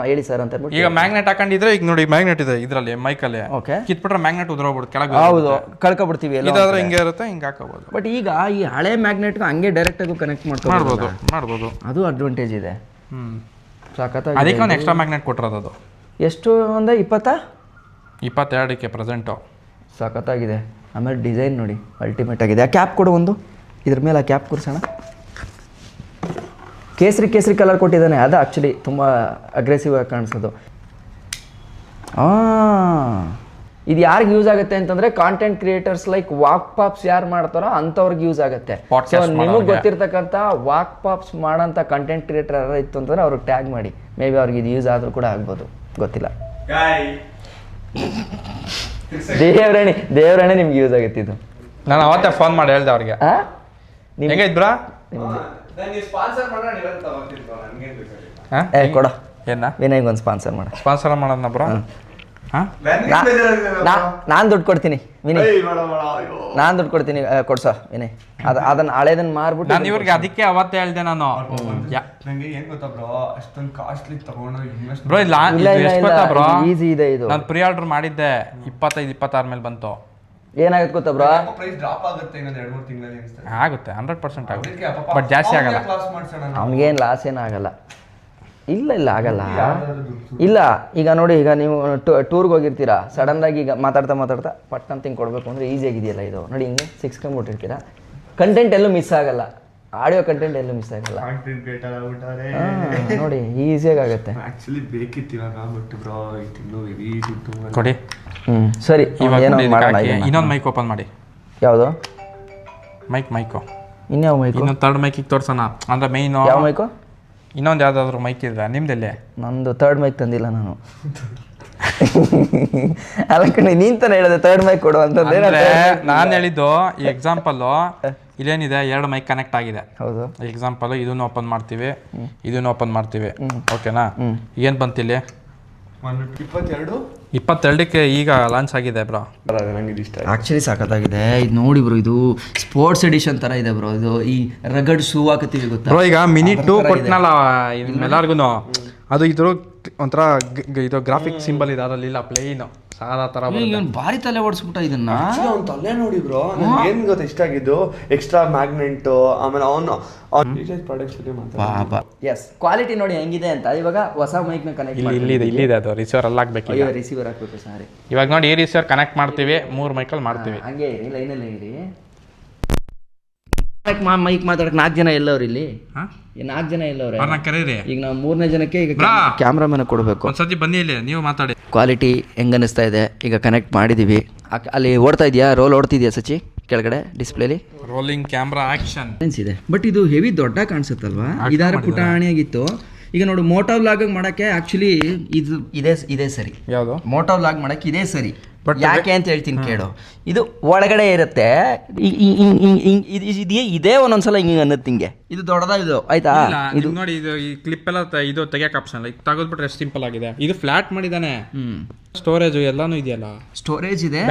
Speaker 1: ಹೇಳಿ ಸರ್ ಅಂತ ಹೇಳ್ಬಿಟ್ಟು.
Speaker 2: ಈಗ ಮ್ಯಾಗ್ನೆಟ್ ಹಾಕೊಂಡಿದ್ರೆ, ಈಗ ನೋಡಿ ಮ್ಯಾಗ್ನೆಟ್ ಇದೆ ಇದರಲ್ಲಿ ಮೈಕಲ್ಲಿ.
Speaker 1: ಓಕೆ,
Speaker 2: ಕಿತ್ಬಿಟ್ರೆ ಮ್ಯಾಗ್ನೆಟ್ ಉದ್ರೋಗ್ಬಿಡುತ್ತೆ ಕೆಳಗೆ.
Speaker 1: ಹೌದು, ಕಳ್ಕೊಬಿಡ್ತೀವಿ.
Speaker 2: ಇದಾದ್ರೆ ಹಿಂಗೆ ಇರುತ್ತೆ, ಹಿಂಗೆ ಹಾಕೋಬಹುದು.
Speaker 1: ಬಟ್ ಈಗ ಈ ಹಳೆ ಮ್ಯಾಗ್ನೆಟ್ಗೂ ಹಂಗೆ ಡೈರೆಕ್ಟ್ ಆಗಿ ಕನೆಕ್ಟ್
Speaker 2: ಮಾಡ್ಬೋದು.
Speaker 1: ಅದು ಅಡ್ವಾಂಟೇಜ್ ಇದೆ. ಸಾಕತ್ತಾಗಿ.
Speaker 2: ಅದಕ್ಕೆ ಒಂದು ಎಕ್ಸ್ಟ್ರಾ ಮ್ಯಾಗ್ನೆಟ್ ಕೊಟ್ಟಿರೋದು. ಅದು
Speaker 1: ಎಷ್ಟು? ಒಂದು
Speaker 2: 22ಕ್ಕೆ ಪ್ರೆಸೆಂಟು.
Speaker 1: ಸಖತ್ತಾಗಿದೆ. ಆಮೇಲೆ ಡಿಸೈನ್ ನೋಡಿ ಅಲ್ಟಿಮೇಟ್ ಆಗಿದೆ. ಆ ಕ್ಯಾಪ್ ಕೊಡು ಒಂದು, ಇದ್ರ ಮೇಲೆ ಆ ಕ್ಯಾಪ್ ಕೂರಿಸೋಣ. ಕೇಸರಿ ಕಲರ್ ಕೊಟ್ಟಿದ್ದಾನೆ. ಅದು ಆ್ಯಕ್ಚುಲಿ ತುಂಬ ಅಗ್ರೆಸಿವ್ ಆಗಿ ಕಾಣಿಸೋದು. ಇದು ಯಾರಿಗೆ ಯೂಸ್ ಆಗುತ್ತೆ ಅಂತಂದರೆ, content creators like walk pops ಯಾರು ಮಾಡ್ತಾರೋ ಅಂಥವ್ರಿಗೆ ಯೂಸ್ ಆಗುತ್ತೆ. ಸೊ ನಿಮಗೆ ಗೊತ್ತಿರ್ತಕ್ಕಂಥ ವಾಕ್ ಪಾಪ್ಸ್ ಮಾಡೋಂಥ ಕಂಟೆಂಟ್ ಕ್ರಿಯೇಟರ್ ಯಾರು ಇತ್ತು ಅಂತಂದರೆ ಅವ್ರಿಗೆ ಟ್ಯಾಗ್ ಮಾಡಿ. ಮೇ ಬಿ ಅವ್ರಿಗೆ ಇದು ಯೂಸ್ ಆದರೂ ಕೂಡ ಆಗ್ಬೋದು, ಗೊತ್ತಿಲ್ಲ. ದೇವರಾಣಿ ನಿಮ್ಗೆ ಯೂಸ್ ಆಗತ್ತೆ ಇದು.
Speaker 2: ನಾನು ಅವತ್ತೇ ಫೋನ್ ಮಾಡಿ ಹೇಳ್ದೆ ಅವ್ರಿಗೆ. ಹೆಂಗೈತ್ ಬ್ರಾ?
Speaker 1: ಕೊಡ
Speaker 2: ಏನ
Speaker 1: ವಿನಯ್ಗೆ ಒಂದು ಸ್ಪಾನ್ಸರ್
Speaker 2: ಮಾಡೋಣ ಬ್ರೋ.
Speaker 1: ನಾನು ದುಡ್ಡು ಕೊಡ್ತೀನಿ ವಿನಯ್, ನಾನು ದುಡ್ಡು ಕೊಡ್ತೀನಿ, ಕೊಡ್ಸ ವಿನಯ್. ಅದನ್ನ ಹಳೇದನ್ನ ಮಾರ್ಬಿಟ್ಟು
Speaker 2: ನಾನು ಇವ್ರಿಗೆ ಅದಕ್ಕೆ ಅವತ್ತೇ ಹೇಳ್ದೆ ನಾನು. ಬ್ರೋ ಬ್ರೋ
Speaker 1: ಈಸಿ ಇದೆ ಇದು.
Speaker 2: ನಾನು ಪ್ರೀ ಆರ್ಡರ್ ಮಾಡಿದ್ದೆ 25-26 ಮೇಲೆ ಬಂತು.
Speaker 1: ಏನಾಗುತ್ತೆ ಗೊತ್ತಾ ಬ್ರೋ,
Speaker 2: ಆಗುತ್ತೆ 100% ಆಗುತ್ತೆ, ಬಟ್ ಜಾಸ್ತಿ ಆಗಲ್ಲ.
Speaker 1: ಅವ್ನಿಗೇನು ಲಾಸ್ ಏನಾಗಲ್ಲ. ಇಲ್ಲ ಆಗಲ್ಲ. ಇಲ್ಲ ಈಗ ನೋಡಿ, ಈಗ ನೀವು ಟೂರ್ಗೆ ಹೋಗಿರ್ತೀರಾ, ಸಡನ್ನಾಗಿ ಈಗ ಮಾತಾಡ್ತಾ ಪಟ್ ಅಂತ ಹಿಂಗೆ ಕೊಡಬೇಕು ಅಂದರೆ ಈಸಿ ಆಗಿದೆಯಲ್ಲ ಇದು. ನೋಡಿ ಹಿಂಗೆ ಸಿಕ್ಸ್ಕೊಂಡ್ಬಿಟ್ಟಿರ್ತೀರಾ, ಕಂಟೆಂಟ್ ಎಲ್ಲೂ ಮಿಸ್ ಆಗಲ್ಲ, ಆಡಿಯೋ ಕಂಟೆಂಟ್ ಎಲ್ಲೂ ಮಿಸ್ ಆಗಲ್ಲ. ನೋಡಿ ಈಸಿಯಾಗಿ ಆಗುತ್ತೆ.
Speaker 2: ಕೊಡಿ.
Speaker 1: ಸರಿ, ಏನೋ ಮಾಡೋಣ.
Speaker 2: ಇನ್ನೊಂದು ಮೈಕ್ ಓಪನ್ ಮಾಡಿ.
Speaker 1: ಯಾವುದು
Speaker 2: ಮೈಕು?
Speaker 1: ಇನ್ಯಾವ ಮೈಕು?
Speaker 2: ಇನ್ನೊಂದು ಥರ್ಡ್ ಮೈಕಿಗೆ ತೋರ್ಸೋಣ ಅಂದರೆ ಮೈನು.
Speaker 1: ಯಾವ ಮೈಕು?
Speaker 2: ಇನ್ನೊಂದು ಯಾವುದಾದ್ರು ಮೈಕ್ ಇದ್ರೆ ನಿಮ್ದೆಲ್ಲೇ?
Speaker 1: ನಂದು ಥರ್ಡ್ ಮೈಕ್ ತಂದಿಲ್ಲ ನಾನು. ಅಲ್ಲ ಕಣೆ, ನೀನ್ ತಾನೇ ಹೇಳಿದೆ ಥರ್ಡ್ ಮೈಕ್ ಕೊಡು ಅಂತಂದ್ರೆ.
Speaker 2: ನಾನು ಹೇಳಿದ್ದು ಈ ಎಕ್ಸಾಂಪಲ್ಲು ಇಲ್ಲೇನಿದೆ, 2 ಮೈಕ್ ಕನೆಕ್ಟ್ ಆಗಿದೆ.
Speaker 1: ಹೌದು.
Speaker 2: ಎಕ್ಸಾಂಪಲ್ ಇದನ್ನು ಓಪನ್ ಮಾಡ್ತೀವಿ, ಇದನ್ನು ಓಪನ್ ಮಾಡ್ತೀವಿ, ಓಕೆನಾ? ಏನು ಬಂತಿಲ್ಲಿ? 22ಕ್ಕೆ ಈಗ ಲಾಂಚ್ ಆಗಿದೆ ಬ್ರೋ.
Speaker 1: ಆಕ್ಚುಲಿ ಸಾಕತ್ತಾಗಿದೆ ಇದು. ನೋಡಿ ಬ್ರೋ, ಇದು ಸ್ಪೋರ್ಟ್ಸ್ ಎಡಿಷನ್ ತರ ಇದೆ ಬ್ರೋ. ಇದು ಈ ರಗಡ್ ಶೂ ಹಾಕತ್ತೀವಿ ಗೊತ್ತಾ
Speaker 2: ಬ್ರೋ. ಈಗ ಮಿನಿ 2 ಕೊಟ್ನಲ್ಲ ಎಲ್ಲಾರ್ಗು, ಅದು ಇದ್ರ ಒಂಥರ ಇದು ಗ್ರಾಫಿಕ್ ಸಿಂಬಲ್ ಇದೆ, ಅದರಲ್ಲಿ ಇಲ್ಲ, ಪ್ಲೇನ್ ಸಾದಾ ತರ.
Speaker 1: ಭಾರಿ ತಲೆ ಓಡಿಸ್ಬಿಟ್ಟ ಇದನ್ನ.
Speaker 3: ಅವ್ನು ತಲೆ ನೋಡಿ ಬ್ರೋ, ಏನ್ ಗೊತ್ತಾ ಇಷ್ಟ ಆಗಿದ್ದು, ಎಕ್ಸ್ಟ್ರಾ ಮ್ಯಾಗ್ನೆಟ್, ಆಮೇಲೆ ಅವನು ಪ್ರಾಡಕ್ಟ್ಸ್ ಬಗ್ಗೆ ಮಾತಾಡ್ತಾರೆ.
Speaker 1: ಎಸ್, ಕ್ವಾಲಿಟಿ ನೋಡಿ ಹೆಂಗಿದೆ ಅಂತ. ಇವಾಗ ಹೊಸ ಮೈಕ್ ನ ಕನೆಕ್ಟ್
Speaker 2: ಇಲ್ಲಿದೆ ಅದು ರಿಸೀವರ್ ಅಲ್ಲಿ ಹಾಕ್ಬೇಕು.
Speaker 1: ರಿಸೀವರ್ ಹಾಕ್ಬೇಕು. ಸಾರಿ,
Speaker 2: ಇವಾಗ ನೋಡಿ ಈ ರಿಸೀವರ್ ಕನೆಕ್ಟ್ ಮಾಡ್ತೀವಿ, 3 ಮೈಕಲ್ಲಿ ಮಾಡ್ತೀವಿ.
Speaker 1: ಹಂಗೆ ಇರಿ, ಲೈನಲ್ಲಿ ಇರಿ. ಮೈಕ್ ಮಾತಾಡಕ್ 4 ಜನ ಎಲ್ಲವ್ರು ಇಲ್ಲಿ? 4 ಜನ ಎಲ್ಲವ್ರೆ? ಈಗ ನಾವು 3ನೇ ಜನಕ್ಕೆ ಈಗ ಕ್ಯಾಮ್ರಾಮನ್ ಕೊಡಬೇಕು.
Speaker 2: ಒಂದ್ಸತಿ ಬನ್ನಿ ಇಲ್ಲಿ, ನೀವು ಮಾತಾಡಿ.
Speaker 1: ಕ್ವಾಲಿಟಿ ಹೆಂಗ ಅನಿಸ್ತಾ ಇದೆ? ಈಗ ಕನೆಕ್ಟ್ ಮಾಡಿದೀವಿ. ಅಲ್ಲಿ ಓಡ್ತಾ ಇದೆಯಾ? ರೋಲ್ ಓಡ್ತಿದ್ಯಾ ಸಚಿ ಕೆಳಗಡೆ ಡಿಸ್ಪ್ಲೇಲಿ?
Speaker 2: ರೋಲಿಂಗ್ ಕ್ಯಾಮ್ರಾ ಆಕ್ಷನ್
Speaker 1: ಇದೆ. ಬಟ್ ಇದು ಹೆವಿ ದೊಡ್ಡ ಕಾಣಿಸುತ್ತಲ್ವಾ? ಇದಾರ ಪುಟಾಣಿಯಾಗಿತ್ತು. ಈಗ ನೋಡಿ, ಮೋಟೋ ವ್ಲಾಗ್ ಮಾಡಕ್ಕೆ ಆಕ್ಚುಲಿ ಇದು ಇದೇ ಸರಿ.
Speaker 2: ಯಾವುದು?
Speaker 1: ಮೋಟೋ ವ್ಲಾಗ್ ಮಾಡಕ್ಕೆ ಇದೇ ಸರಿ. ಬಟ್ ಯಾಕೆ ಅಂತ ಹೇಳ್ತೀನಿ ಕೇಳು. ಇದು ಒಳಗಡೆ ಇರುತ್ತೆ, ಇದೇ ಒಂದೊಂದ್ಸಲ ಹಿಂಗೆ ಅನ್ನತ್ತೆ ಹಿಂಗೆ. ಇದು ದೊಡ್ಡದಾಗಿದು, ಆಯ್ತಾ?
Speaker 2: ಇದು ನೋಡಿ, ಇದು ಈ ಕ್ಲಿಪ್ ಎಲ್ಲ ಇದು ತೆಗಿಯಕ್ಕೆ ಆಪ್ಷನ್ ಲೈಕ್ ತೆಗೆದ್ಬಿಟ್ರೆ ಎಷ್ಟು ಸಿಂಪಲ್ ಆಗಿದೆ. ಇದು ಫ್ಲಾಟ್ ಮಾಡಿದಾನೆ. ಸ್ಟೋರೇಜ್ ಎಲ್ಲಾನು ಇದೆಯಲ್ಲ,
Speaker 1: ಸ್ಟೋರೇಜ್ ಇದೆ.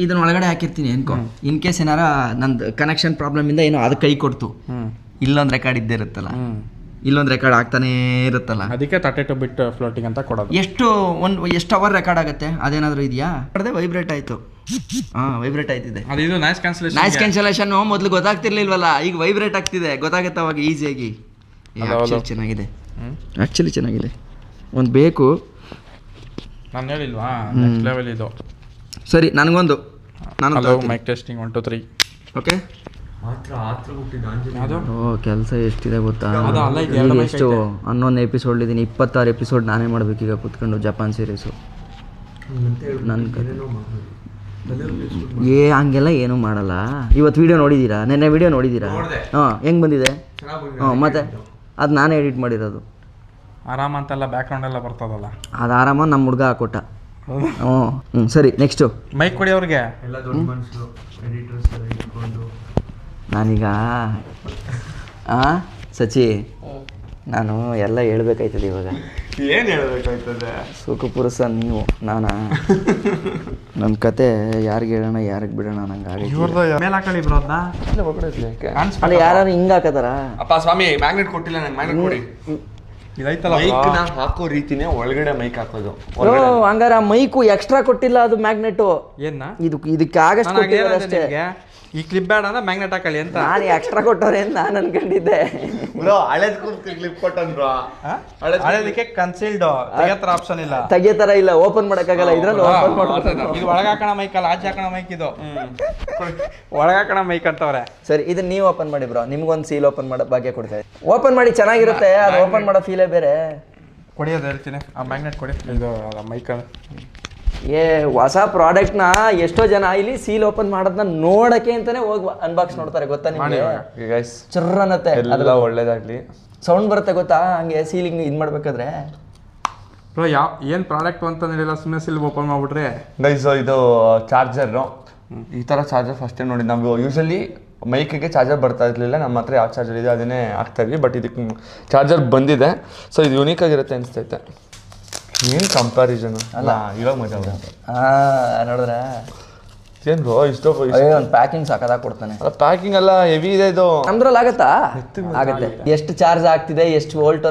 Speaker 1: ಇದನ್ನ ಒಳಗಡೆ ಹಾಕಿರ್ತೀನಿ ಅನ್ಕೋ, ಇನ್ ಕೇಸ್ ಏನಾರ ನಂದು ಕನೆಕ್ಷನ್ ಪ್ರಾಬ್ಲಮ್ ಇಂದ ಏನೋ ಅದು ಕೈ ಕೊಡ್ತು, ಇಲ್ಲೊಂದು ರೆಕಾರ್ಡ್ ಇದ್ದೇ ಇರುತ್ತಲ್ಲ, ಇಲ್ಲೊಂದು ರೆಕಾರ್ಡ್ ಆಗ್ತಾನೇ ಇರುತ್ತಲ್ಲ,
Speaker 2: ಅದಕ್ಕೆ 32 ಬಿಟ್ ಫ್ಲೋಟಿಂಗ್ ಅಂತ ಕೊಡೋದು.
Speaker 1: ಎಷ್ಟು ಅವರ್ ರೆಕಾರ್ಡ್ ಆಗುತ್ತೆ? ಅದೇನಾದ್ರೂ ಇದೆಯಾ? ವೈಬ್ರೇಟ್ ಆಯ್ತು. ವೈಬ್ರೇಟ್ ಆಯ್ತಿದೆ.
Speaker 2: ಅದು ಇದು ನಾಯ್ಸ್
Speaker 1: ಕ್ಯಾನ್ಸಲೇಷನ್ ಮೊದಲು ಗೊತ್ತಾಗ್ತಿರ್ಲಿಲ್ವಲ್ಲ, ಈಗ ವೈಬ್ರೇಟ್ ಆಗ್ತಿದೆ, ಗೊತ್ತಾಗುತ್ತೆ ಅವಾಗ ಈಸಿಯಾಗಿ. ಚೆನ್ನಾಗಿದೆ, ಆಕ್ಚುಲಿ ಚೆನ್ನಾಗಿದೆ. ಒಂದು ಬೇಕು,
Speaker 2: ನಾನು ಹೇಳಿಲ್ವಾ ನೆಕ್ಸ್ಟ್ ಲೆವೆಲ್ ಇದು.
Speaker 1: ಸರಿ, ನನಗೊಂದು
Speaker 2: ಮೈಕ್ ಟೆಸ್ಟಿಂಗ್ 1 2 3.
Speaker 1: ಓಕೆ. ಕೆಲಸ ಎಷ್ಟಿದೆ ಗೊತ್ತಾ? ಎಷ್ಟು 11 ಎಪಿಸೋಡ್ ಇದ್ದೀನಿ, 26 ಎಪಿಸೋಡ್ ನಾನೇ ಮಾಡ್ಬೇಕೀಗ ಕೂತ್ಕೊಂಡು. ಜಪಾನ್ ಸೀರೀಸು ಹಂಗೆಲ್ಲ ಏನೂ ಮಾಡಲ್ಲ. ಇವತ್ತು ವಿಡಿಯೋ ನೋಡಿದ್ದೀರಾ? ನೆನ್ನೆ ವಿಡಿಯೋ ನೋಡಿದ್ದೀರಾ? ಹೆಂಗೆ ಬಂದಿದೆ? ಮತ್ತೆ ಅದು ನಾನೇ ಎಡಿಟ್ ಮಾಡಿರೋದು.
Speaker 2: ಆರಾಮ ಅಂತೆಲ್ಲ ಬ್ಯಾಕ್ಗ್ರೌಂಡ್ ಎಲ್ಲ ಬರ್ತದಲ್ಲ,
Speaker 1: ಅದು ಆರಾಮ ನಮ್ಮ ಹುಡುಗ ಹಾಕೊಟ್ಟ. ಸರಿ, ನೆಕ್ಸ್ಟು
Speaker 2: ಮೈಕ್ ಕೊಡಿ ಅವ್ರಿಗೆ.
Speaker 1: ನಾನೀಗ ಸಚಿ, ನಾನು ಎಲ್ಲ ಹೇಳ್ಬೇಕಾಯ್ತದೆ ಇವಾಗ.
Speaker 3: ಏನು ಹೇಳ್ಬೇಕಾಯ್ತದೆ?
Speaker 1: ಸುಖಪುರುಷ ನೀವು, ನಾನಾ? ನನ್ನ ಕತೆ ಯಾರಿಗೆ ಹೇಳೋಣ, ಯಾರಿಗೆ ಬಿಡೋಣ ನಂಗೆ ಅಲ್ಲಿ ಯಾರು ಹಿಂಗೆ ಹಾಕತಾರ?
Speaker 3: ಅಪ್ಪ ಸ್ವಾಮಿ, ಮ್ಯಾಗ್ನೆಟ್ ಕೊಟ್ಟಿಲ್ಲ ನಂಗೆ, ಮ್ಯಾಗ್ನೆಟ್ ಕೊಡಿ. ಮೈಕ್ ಹಾಕೋ ರೀತಿನೇ ಒಳಗಡೆ ಮೈಕ್ ಹಾಕೋದು.
Speaker 1: ಹಂಗಾರ ಮೈಕು ಎಕ್ಸ್ಟ್ರಾ ಕೊಟ್ಟಿಲ್ಲ, ಅದು ಮ್ಯಾಗ್ನೆಟು.
Speaker 2: ಏನ
Speaker 1: ಇದಕ್ಕೆ ಆಗಷ್ಟು ಕೊಟ್ಟಿದ್ದಾರೆ ಅಷ್ಟೇ.
Speaker 2: ಈ ಕ್ಲಿಪ್ ಬೇಡ ಅಂದ್ರೆ ಮ್ಯಾಗ್ನೆಟ್ ಹಾಕಲಿ ಅಂತ
Speaker 1: ನಾನು ಎಕ್ಸ್ಟ್ರಾ ಕೊಟ್ಟವ್ರೆ ಅಂತ ನಾನು ಅನ್ಕೊಂಡಿದ್ದೆ.
Speaker 3: ಕ್ಲಿಪ್ ಕೊಟ್ಟನ್ರು,
Speaker 2: ಹಳೇದಕ್ಕೆ ಕನ್ಸಿಲ್ಡ್ ತೆಗಿಯತರ ಆಪ್ಷನ್ ಇಲ್ಲ,
Speaker 1: ತೆಗಿಯತರ ಇಲ್ಲ, ಓಪನ್ ಮಾಡಕ್ಕಾಗಲ್ಲ. ಇದ್ರಲ್ಲಿ ಓಪನ್ ಮಾಡ್ಬೋದು.
Speaker 2: ಇದು ಒಳಗಾಕಣ ಮೈಕ್ ಅಲ್ಲ, ಆಚೆ ಹಾಕಣ ಮೈಕ್. ಇದು ಒಳಗಾಕಣ ಮೈಕ್ ಅಂತವ್ರೆ.
Speaker 1: ಸರಿ, ಇದನ್ನ ನೀವು ಓಪನ್ ಮಾಡಿ ಬ್ರೋ, ನಿಮ್ಗೊಂದು ಸೀಲ್ ಓಪನ್ ಮಾಡೋ ಭಾಗ್ಯ ಕೊಡ್ತೇವೆ. ಓಪನ್ ಮಾಡಿ, ಚೆನ್ನಾಗಿರುತ್ತೆ. ಅದು ಓಪನ್ ಮಾಡೋ ಫೀಲೇ ಬೇರೆ.
Speaker 2: ಕೊಡಿಯೋದು ಹೇಳ್ತೀನಿ, ಆ ಮ್ಯಾಗ್ನೆಟ್ ಕೊಡಿ. ಇದು ಮೈಕ್
Speaker 1: ಹೊಸ ಪ್ರಾಡಕ್ಟ್ನ ಎಷ್ಟೋ ಜನ ಇಲ್ಲಿ ಸೀಲ್ ಓಪನ್ ಮಾಡೋದನ್ನ ನೋಡಕ್ಕೆ ಅಂತಾನೆ ಹೋಗಿ ಅನ್ಬಾಕ್ಸ್ ನೋಡ್ತಾರೆ, ಗೊತ್ತಾ ನಿಮಗೆ? ಚರ್ರನತ್ತೆ,
Speaker 3: ಎಲ್ಲ ಒಳ್ಳೇದಾಗ್ಲಿ.
Speaker 1: ಸೌಂಡ್ ಬರುತ್ತೆ ಗೊತ್ತಾ? ಹಂಗೆ ಸೀಲಿಂಗ್ ಇದು ಮಾಡ್ಬೇಕಾದ್ರೆ
Speaker 2: ಬ್ರೋ ಏನು ಪ್ರಾಡಕ್ಟ್ ಅಂತ ಹೇಳಿಲ್ಲ, ಸುಮ್ಮನೆ ಸಿಲ್ ಓಪನ್ ಮಾಡ್ಬಿಟ್ರೆ.
Speaker 3: ಗೈಸ್ ಇದು ಚಾರ್ಜರು, ಈ ಥರ ಚಾರ್ಜರ್ ಫಸ್ಟ್ ಟೈಮ್ ನೋಡಿ. ನಾವು ಯೂಶಲಿ ಮೈಕಿಗೆ ಚಾರ್ಜರ್ ಬರ್ತಾ ಇರಲಿಲ್ಲ, ನಮ್ಮ ಹತ್ರ ಯಾವ ಚಾರ್ಜರ್ ಇದೆ ಅದನ್ನೇ ಹಾಕ್ತಾ ಇದ್ವಿ. ಬಟ್ ಇದಕ್ಕೆ ಚಾರ್ಜರ್ ಬಂದಿದೆ, ಸೊ ಇದು ಯೂನಿಕ್ ಆಗಿರುತ್ತೆ ಅನಿಸ್ತೈತೆ. ಏನು ಕಂಪ್ಯಾರಿಸನ್ ಅಲ್ಲ, ಇವಾಗ ಮಜಾ ಬರುತ್ತೆ.
Speaker 1: ನೋಡಿದ್ರೆ
Speaker 3: ಏನು ಬ್ರೋ ಇಷ್ಟು
Speaker 1: ಒಂದು ಪ್ಯಾಕಿಂಗ್ ಸಾಕಾಗಿ ಕೊಡ್ತಾನೆ.
Speaker 3: ಪ್ಯಾಕಿಂಗ್ ಎಲ್ಲ ಹೆವಿ ಇದೆ ಇದು.
Speaker 1: ನಮ್ದ್ರಲ್ಲಿ ಆಗತ್ತಾ? ಆಗುತ್ತೆ. ಎಷ್ಟು ಚಾರ್ಜ್ ಆಗ್ತಿದೆ, ಎಷ್ಟು ವೋಲ್ಟ್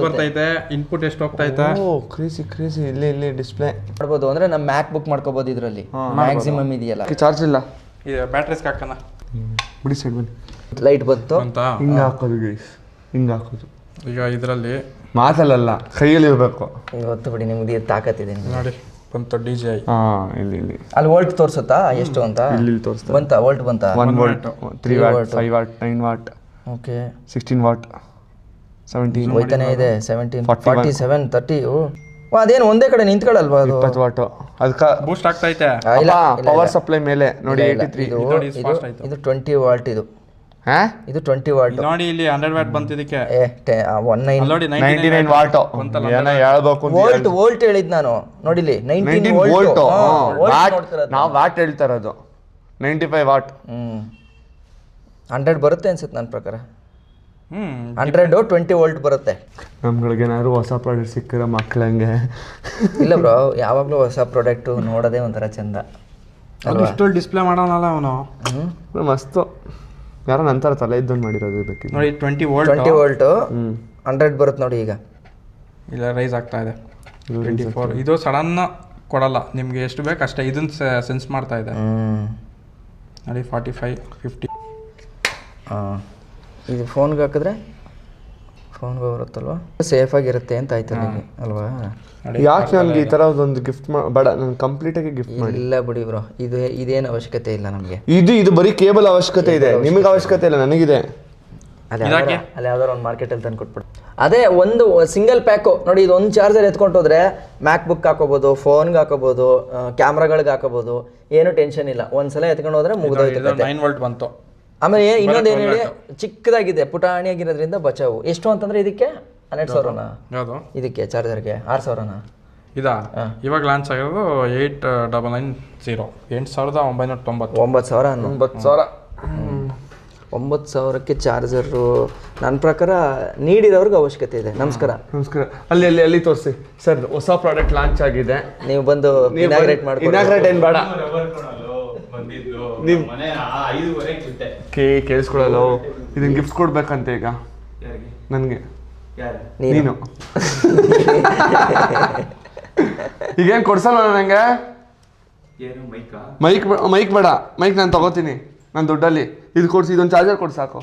Speaker 2: ಬರ್ತೈತೆ, ಇನ್ಪುಟ್ ಎಷ್ಟು ಹೋಗ್ತೈತೆ.
Speaker 3: ಓ ಕ್ರೇಜಿ ಇಲ್ಲಿ ಡಿಸ್ಪ್ಲೇ
Speaker 1: ಮಾಡ್ಬೋದು. ಅಂದ್ರೆ ನಮ್ಮ ಮ್ಯಾಕ್ ಬುಕ್ ಮಾಡ್ಕೋಬಹುದು ಇದರಲ್ಲಿ. ಮ್ಯಾಕ್ಸಿಮಮ್ ಇದೆಯಲ್ಲ.
Speaker 3: ಚಾರ್ಜ್ ಇಲ್ಲ,
Speaker 2: ಇದು ಬ್ಯಾಟ್ರೀಸ್ ಹಾಕೋಣ.
Speaker 3: ಬಿಡಿ ಸೈಡ್ ಬನ್ನಿ.
Speaker 1: ಲೈಟ್ ಬಂತು
Speaker 2: ಅಂತ
Speaker 3: ಹಿಂಗೆ ಹಾಕೋದು ಗೈಸ್, ಹಿಂಗೆ ಹಾಕೋದು.
Speaker 2: ಈಗ ಇದರಲ್ಲಿ
Speaker 3: ಮಾತಲ್ಲ, ಕೈಯಲ್ಲಿ ಇರಬೇಕು.
Speaker 1: ಗೊತ್ತು ಬಿಡಿ, ನಿಮ್ಗೆ ತಾಕತ್ತಿದೆ
Speaker 2: ನೋಡಿ ಬಂತು DJI.
Speaker 3: ಹಾಂ ಇಲ್ಲಿ
Speaker 1: ಅಲ್ಲಿ ವೋಲ್ಟ್ ತೋರ್ಸುತ್ತಾ ಎಷ್ಟು ಅಂತ?
Speaker 3: ಇಲ್ಲಿ ತೋರಿಸ್ತಾ
Speaker 1: ಬಂತಾ ವೋಲ್ಟ್ ಬಂತಾ?
Speaker 3: 1 volt, 3 what, 5 what, 9 what,
Speaker 1: okay,
Speaker 3: 16 what, 17
Speaker 1: ಹೋಯ್ತಾನೆ ಇದೆ. 17, 47, 30. ಅದೇನು ಒಂದೇ ಕಡೆ ನಿಂತ್ಕೊಳ್ಳಲ್ವಾ ಅದು?
Speaker 3: 20 ವಾಟ್. ಅದಕ್ಕೆ
Speaker 2: ಬೂಸ್ಟ್ ಆಗ್ತೈತೆ.
Speaker 3: ಪವರ್ ಸಪ್ಲೈ ಮೇಲೆ ನೋಡಿ 83.
Speaker 1: ಇದು 20 ವಾಟ್. ಇದು 20 ವಾಟ್.
Speaker 2: ನೋಡಿ ಇಲ್ಲಿ 100 ವಾಟ್ ಬಂತು ಇದಕ್ಕೆ.
Speaker 1: 19
Speaker 2: ನೋಡಿ
Speaker 3: 99 ವಾಟ್. ಏನೋ ಹೇಳ್ಬೇಕು,
Speaker 1: ವೋಲ್ಟ್ ಹೇಳಿದ್ ನಾನು. ನೋಡಿಲಿ 19
Speaker 3: ವೋಲ್ಟ್.
Speaker 1: ವೋಲ್ಟ್.
Speaker 3: ನಾವು ವಾಟ್ ಹೇಳ್ತಾ ಇರೋದು 95 ವಾಟ್.
Speaker 1: 100 ಬರುತ್ತೆ ಅನ್ಸುತ್ತೆ ನನ್ನ ಪ್ರಕಾರ. 100 20 ವೋಲ್ಟ್ ಬರುತ್ತೆ.
Speaker 3: ನಮ್ಗಳಿಗೆ ಏನಾದ್ರು ಹೊಸ ಪ್ರಾಡಕ್ಟ್ ಸಿಕ್ಕಿರೋ ಮಕ್ಳಂಗೆ.
Speaker 1: ಇಲ್ಲ ಬ್ರೋ, ಯಾವಾಗಲೂ ಹೊಸ ಪ್ರಾಡಕ್ಟು ನೋಡೋದೇ ಒಂಥರ ಚಂದ ಅಲ್ವಾ?
Speaker 2: ಇಷ್ಟೊಂದು ಡಿಸ್ಪ್ಲೇ ಮಾಡೋನಲ್ಲ ಅವನು.
Speaker 3: ಮಸ್ತು. ಯಾರೋ ನಂತರ ತಲೆ ಇದ್ದೊಂದು ಮಾಡಿರೋದು ಬೇಕಿತ್ತು
Speaker 2: ನೋಡಿ. 20 ವೋಲ್ಟ್
Speaker 1: 100 ಬರುತ್ತೆ ನೋಡಿ. ಈಗ
Speaker 2: ಇಲ್ಲ ರೈಸ್ ಆಗ್ತಾ ಇದೆ 24. ಇದು ಸಡನ್ ಕೊಡಲ್ಲ, ನಿಮ್ಗೆ ಎಷ್ಟು ಬೇಕು ಅಷ್ಟೇ. ಇದನ್ನ ಸೆನ್ಸ್ ಮಾಡ್ತಾ ಇದೆ ನೋಡಿ. 45, 50.
Speaker 1: ಇದು ಫೋನ್ಗೆ ಹಾಕಿದ್ರೆ ಫೋನ್ಗೆ ಬರುತ್ತಲ್ವಾ, ಸೇಫ್ ಆಗಿರುತ್ತೆ ಅಂತ ಆಯ್ತು ನನಗೆ ಅಲ್ವಾ?
Speaker 3: ಯಾಕೆ ನನಗೆ ಈ ಥರ ಒಂದು ಗಿಫ್ಟ್ ಬೇಡ, ನಾನು ಕಂಪ್ಲೀಟಾಗಿ ಗಿಫ್ಟ್ ಮಾಡಿ.
Speaker 1: ಇಲ್ಲ ಬಿಡಿ ಬ್ರೋ, ಇದೇನು ಅವಶ್ಯಕತೆ ಇಲ್ಲ ನಮಗೆ.
Speaker 3: ಇದು ಬರೀ ಕೇಬಲ್ ಅವಶ್ಯಕತೆ ಇದೆ, ನಿಮಗೆ ಅವಶ್ಯಕತೆ ಇಲ್ಲ, ನನಗಿದೆ.
Speaker 1: ಅಲ್ಲಿ ಯಾವ್ದಾರು ಒಂದು ಮಾರ್ಕೆಟಲ್ಲಿ ತಂದು ಕೊಟ್ಬಿಡು. ಅದೇ ಒಂದು ಸಿಂಗಲ್ ಪ್ಯಾಕು ನೋಡಿ. ಇದು ಒಂದು ಚಾರ್ಜರ್ ಎತ್ಕೊಂಡೋದ್ರೆ ಮ್ಯಾಕ್ ಬುಕ್ ಹಾಕೋಬೋದು, ಫೋನ್ಗೆ ಹಾಕೋಬೋದು, ಕ್ಯಾಮ್ರಾಗಳಿಗೆ ಹಾಕೋಬೋದು. ಏನು ಟೆನ್ಷನ್ ಇಲ್ಲ. ಒಂದ್ಸಲ ಎತ್ಕೊಂಡು ಹೋದ್ರೆ ಮುಗಿದೋಯ್ತು.
Speaker 2: 9 ವೋಲ್ಟ್ ಬಂತು.
Speaker 1: ಆಮೇಲೆ ಇನ್ನೊಂದೇನು ಹೇಳಿ, ಚಿಕ್ಕದಾಗಿದೆ, ಪುಟಾಣಿಯಾಗಿರೋದ್ರಿಂದ ಬಚಾವು. ಎಷ್ಟು ಅಂತಂದ್ರೆ ಇದಕ್ಕೆ 12,000ನಾ?
Speaker 2: ಯಾವುದು
Speaker 1: ಇದಕ್ಕೆ ಚಾರ್ಜರ್ಗೆ 6,000ನಾ?
Speaker 2: ಇದಾ ಇವಾಗ ಲಾಂಚ್ ಆಗಿರೋದು 8990. 8,990.
Speaker 1: 9,000. 9,000ಕ್ಕೆ ಚಾರ್ಜರು ನನ್ನ ಪ್ರಕಾರ ನೀಡಿದವ್ರಿಗೆ ಅವಶ್ಯಕತೆ ಇದೆ. ನಮಸ್ಕಾರ.
Speaker 3: ಅಲ್ಲಿ ತೋರಿಸಿ ಸರ್, ಹೊಸ ಪ್ರಾಡಕ್ಟ್ ಲಾಂಚ್ ಆಗಿದೆ.
Speaker 1: ನೀವು ಬಂದು ಇನಾಗ್ರೇಟ್ ಮಾಡ್ಕೊಂಡು.
Speaker 3: ಇನಾಗ್ರೇಟ್ ಏನು ಬೇಡ, ಕೇಳಿಸ್ಕೊಳ್ಳಲ್ಲ. ಇದನ್ನ ಗಿಫ್ಟ್ ಕೊಡ್ಬೇಕಂತೆ ಈಗ ನನಗೆ. ನೀನು ಈಗೇನು ಕೊಡ್ಸಲ್ಲ ನನಗೆ? ಮೈಕ್ ಬೇಡ, ಮೈಕ್ ನಾನು ತಗೋತೀನಿ ನನ್ನ ದುಡ್ಡಲ್ಲಿ. ಇದು ಕೊಡ್ಸಿ, ಇದೊಂದು ಚಾರ್ಜರ್ ಕೊಡ್ಸಿ ಸಾಕು.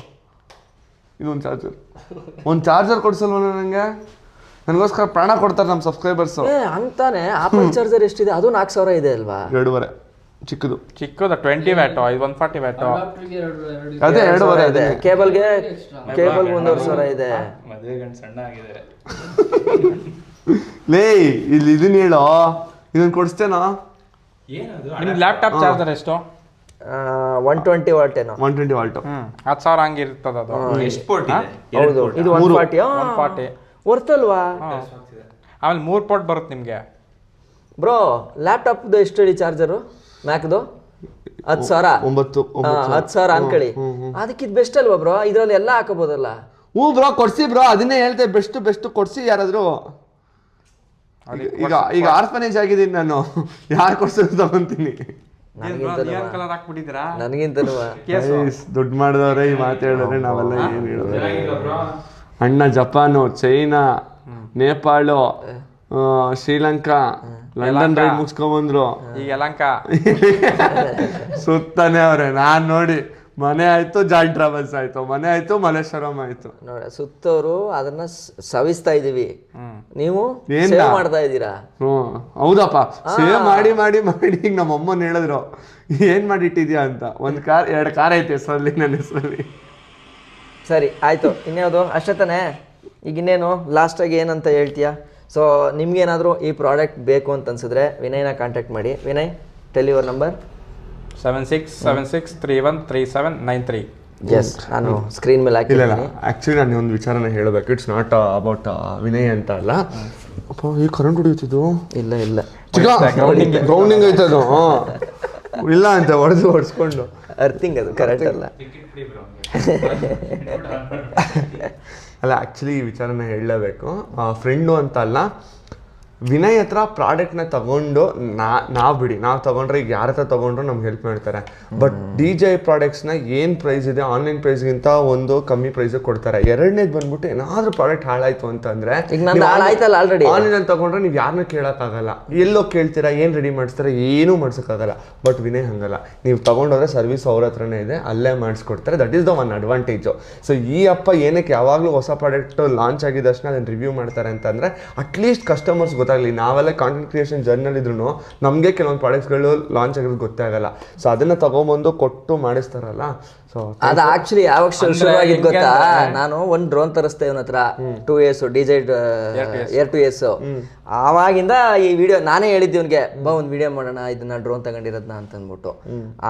Speaker 3: ಇದೊಂದು ಚಾರ್ಜರ್ ಕೊಡ್ಸಲ್ವ ನನಗೆ? ನನಗೋಸ್ಕರ ಪ್ರಾಣ ಕೊಡ್ತಾರೆ ನಮ್ಮ ಸಬ್ಸ್ಕ್ರೈಬರ್ಸು.
Speaker 1: ಅಂತಾನೆ ಆಪಲ್ ಚಾರ್ಜರ್ ಎಷ್ಟಿದೆ? ಅದು 4,000 ಇದೆ ಅಲ್ವಾ?
Speaker 3: 2.5 ಚಿಕ್ಕದು
Speaker 2: 20 ವ್ಯಾಟ್, ಇದು 140 ವ್ಯಾಟ್.
Speaker 3: ಅದೇ 2.5 ಇದೆ.
Speaker 1: ಕೇಬಲ್ಗೆ 1,500 ಇದೆ.
Speaker 3: ಲೇ ಇಲ್ಲಿ ಇದನ್ನ ಹೇಳೋ, ಇದನ್ನ ಕೊಡಿಸ್ತೇನೋ.
Speaker 2: ನಿಮ್ಮ ಲ್ಯಾಪ್ಟಾಪ್ ಚಾರ್ಜರ್ ಎಷ್ಟು?
Speaker 1: 120 ವಾಟ್ ಏನೋ.
Speaker 3: 120 ವಾಟ್.
Speaker 2: 10,000 ಹಂಗಿರ್ತದ ಅದು.
Speaker 4: ಎಷ್ಟು ಪೋರ್ಟ್ ಇದೆ?
Speaker 1: ಹೌದು, ಇದು
Speaker 2: 140
Speaker 1: ವರ್ತಲ್ವಾ?
Speaker 2: ಆಮೇಲೆ 3 ಪೋರ್ಟ್ ಬರುತ್ತೆ ನಿಮಗೆ.
Speaker 1: ಬ್ರೋ ಲ್ಯಾಪ್ಟಾಪ್ದು ಎಷ್ಟು ಹೇಳಿ ಚಾರ್ಜರು? ಮ್ಯಾಕ್ದು 10,000. 10,000 ಅನ್ಕೊಳ್ಳಿ. ಅದಕ್ಕಿದ್ ಬೆಸ್ಟ್ ಅಲ್ವಾ ಬ್ರೋ? ಇದ್ರಲ್ಲಿ ಎಲ್ಲ ಹಾಕಬಹುದಲ್ಲ.
Speaker 3: ಬ್ರೋ ಕೊಡ್ಸಿ ಬ್ರೋ, ಅದನ್ನೇ ಹೇಳ್ತೆ. ಬೆಸ್ಟ್ ಕೊಡ್ಸಿ ಯಾರಾದ್ರು. ಈಗ ಆರ್ಫನೇಜ್ ಆಗಿದ್ದೀನಿ ನಾನು. ಯಾರು ಕೊಡ್ಸೋದು ತಗೊಂತೀನಿ.
Speaker 1: ನನಗಿಂತನೂ
Speaker 3: ದುಡ್ಡು ಮಾಡಿದವ್ರೆ ಈ ಮಾತು ಹೇಳಿದ್ರೆ ನಾವೆಲ್ಲ ಏನು ಹೇಳೋದು? ಅಣ್ಣ Japan, China, Nepal, Sri Lanka, London ride ಮುಗಿಸ್ಕೊಂಡ್ಬಂದ್ರು.
Speaker 2: ಈಗ ಯಲಂಕ
Speaker 3: ಸುತ್ತಾನೆ ಅವ್ರೆ. ನಾನ್ ನೋಡಿ ಮನೆ ಆಯ್ತು, ಜಾಯಿಂಟ್ ಟ್ರಾವೆಲ್ಸ್ ಆಯ್ತು, ಮನೆ ಆಯ್ತು, ಮಲ್ಲೇಶ್ವರಂ ಆಯ್ತು.
Speaker 1: ನೋಡ ಸುತ್ತವರು ಅದನ್ನ ಸವಿಸ್ತಾ ಇದೀವಿ, ನೀವು ಮಾಡ್ತಾ ಇದ್ದೀರಾ.
Speaker 3: ಹೌದಪ್ಪ, ಸೇವ್ ಮಾಡಿ ಮಾಡಿ ಮಾಡಿ. ಈಗ ನಮ್ಮ ಅಮ್ಮನ ಹೇಳಿದ್ರು ಏನ್ ಮಾಡಿಟ್ಟಿದ್ಯಾ ಅಂತ. 1 ಕಾರ್ 2 ಕಾರ್ ಐತೆ ಹೆಸರಲ್ಲಿ, ನನ್ನ ಹೆಸರಲ್ಲಿ.
Speaker 1: ಸರಿ ಆಯ್ತು, ಇನ್ಯಾವುದು ಅಷ್ಟೇ ತಾನೇ? ಈಗ ಇನ್ನೇನು ಲಾಸ್ಟಾಗಿ ಏನಂತ ಹೇಳ್ತೀಯಾ? ಸೊ ನಿಮ್ಗೇನಾದರೂ ಈ ಪ್ರಾಡಕ್ಟ್ ಬೇಕು ಅಂತ ಅನ್ಸಿದ್ರೆ ವಿನಯ್ನ ಕಾಂಟ್ಯಾಕ್ಟ್ ಮಾಡಿ. Vinay, tell your number.
Speaker 2: 7676313793.
Speaker 1: Yes, ನಾನು ಸ್ಕ್ರೀನ್ ಮೇಲೆ ಹಾಕಿದ್ದೀನಿ.
Speaker 3: ಆ್ಯಕ್ಚುಲಿ ನಾನು ಒಂದು ವಿಚಾರನ ಹೇಳಬೇಕು. ಇಟ್ಸ್ ನಾಟ್ ಅಬೌಟ್ ವಿನಯ್ ಅಂತ ಅಲ್ಲ. ಅಪ್ಪ ಈ ಕರೆಂಟ್ ಹೊಡಿಯುತ್ತಿದ್ದು
Speaker 1: ಇಲ್ಲ ಇಲ್ಲ
Speaker 3: ಗ್ರೌಂಡಿಂಗ್ ಐತೆ ಅದು ಇಲ್ಲ ಅಂತ ಹೊಡೆಸ್ಕೊಂಡು
Speaker 1: ಅರ್ಥಿಂಗ್ ಅದು ಕರೆಕ್ಟ್ ಅಲ್ಲ.
Speaker 3: ಅಲ್ಲ ಆ್ಯಕ್ಚುಲಿ ಈ ವಿಚಾರನ ಹೇಳಲೇಬೇಕು. ಫ್ರೆಂಡು ಅಂತ ಅಲ್ಲ, ವಿನಯ್ ಹತ್ರ ಪ್ರಾಡಕ್ಟ್ನ ತಗೊಂಡು ನಾವು ಬಿಡಿ, ನಾವು ತೊಗೊಂಡ್ರೆ ಈಗ ಯಾರ ಹತ್ರ ತೊಗೊಂಡ್ರು ನಮ್ಗೆ ಹೆಲ್ಪ್ ಮಾಡ್ತಾರೆ. ಬಟ್ DJI ಪ್ರಾಡಕ್ಟ್ಸ್ನ ಏನು ಪ್ರೈಸ್ ಇದೆ ಆನ್ಲೈನ್ ಪ್ರೈಸ್ಗಿಂತ ಒಂದು ಕಮ್ಮಿ ಪ್ರೈಸಿಗೆ ಕೊಡ್ತಾರೆ. ಎರಡನೇದು ಬಂದ್ಬಿಟ್ಟು ಏನಾದರೂ ಪ್ರಾಡಕ್ಟ್ ಹಾಳಾಯಿತು ಅಂತಂದರೆ ಆನ್ಲೈನಲ್ಲಿ ತೊಗೊಂಡ್ರೆ ನೀವು ಯಾರನ್ನೂ ಕೇಳೋಕ್ಕಾಗಲ್ಲ, ಎಲ್ಲೋ ಕೇಳ್ತೀರಾ, ಏನು ರೆಡಿ ಮಾಡಿಸ್ತಾರೆ, ಏನೂ ಮಾಡ್ಸೋಕ್ಕಾಗಲ್ಲ. ಬಟ್ ವಿನಯ್ ಹಂಗಲ್ಲ, ನೀವು ತೊಗೊಂಡೋದ್ರೆ ಸರ್ವಿಸ್ ಅವ್ರ ಹತ್ರನೇ ಇದೆ, ಅಲ್ಲೇ ಮಾಡಿಸ್ಕೊಡ್ತಾರೆ. That is the one advantage. So ಈ ಅಪ್ಪ ಏನಕ್ಕೆ ಯಾವಾಗಲೂ ಹೊಸ ಪ್ರಾಡಕ್ಟ್ ಲಾಂಚ್ ಆಗಿದ ತಕ್ಷಣ ಅದನ್ನು ರಿವ್ಯೂ ಮಾಡ್ತಾರೆ ಅಂತಂದರೆ ಅಟ್ಲೀಸ್ಟ್ ಕಸ್ಟಮರ್ಸ್ ಗೊತ್ತಾಗಲಿ. ನಾವೆಲ್ಲ ಕಾಂಟೆಂಟ್ ಕ್ರಿಯೇಷನ್ ಜರ್ನಲ್ ಇದ್ರೂ ನಮಗೆ ಕೆಲವೊಂದು ಪ್ರಾಡಕ್ಟ್ಸ್ಗಳು ಲಾಂಚ್ ಆಗಿರೋದು ಗೊತ್ತೇ ಆಗಲ್ಲ. ಸೊ ಅದನ್ನು ತಗೊಂಬಂದು ಕೊಟ್ಟು ಮಾಡಿಸ್ತಾರಲ್ಲ. ಸೊ
Speaker 1: ಅದು ಆಕ್ಚುಲಿ ಯಾವಾಗ ಶುರುವಾಗಿದ್ದು ಗೊತ್ತಾ, ನಾನು ಒಂದು ಡ್ರೋನ್ ತರಿಸ್ತೆ ಇವನ ಹತ್ರ 2S DJI Air 2S. ಆವಾಗಿಂದ ಈ ವಿಡಿಯೋ ನಾನೇ ಹೇಳಿದ್ದೆ ಇವನಿಗೆ, ಬಾ ಒಂದು ವಿಡಿಯೋ ಮಾಡೋಣ ಇದನ್ನ ಡ್ರೋನ್ ತಗೊಂಡಿರೋದನ್ನ ಅಂತ ಅಂದ್ಬಿಟ್ಟು.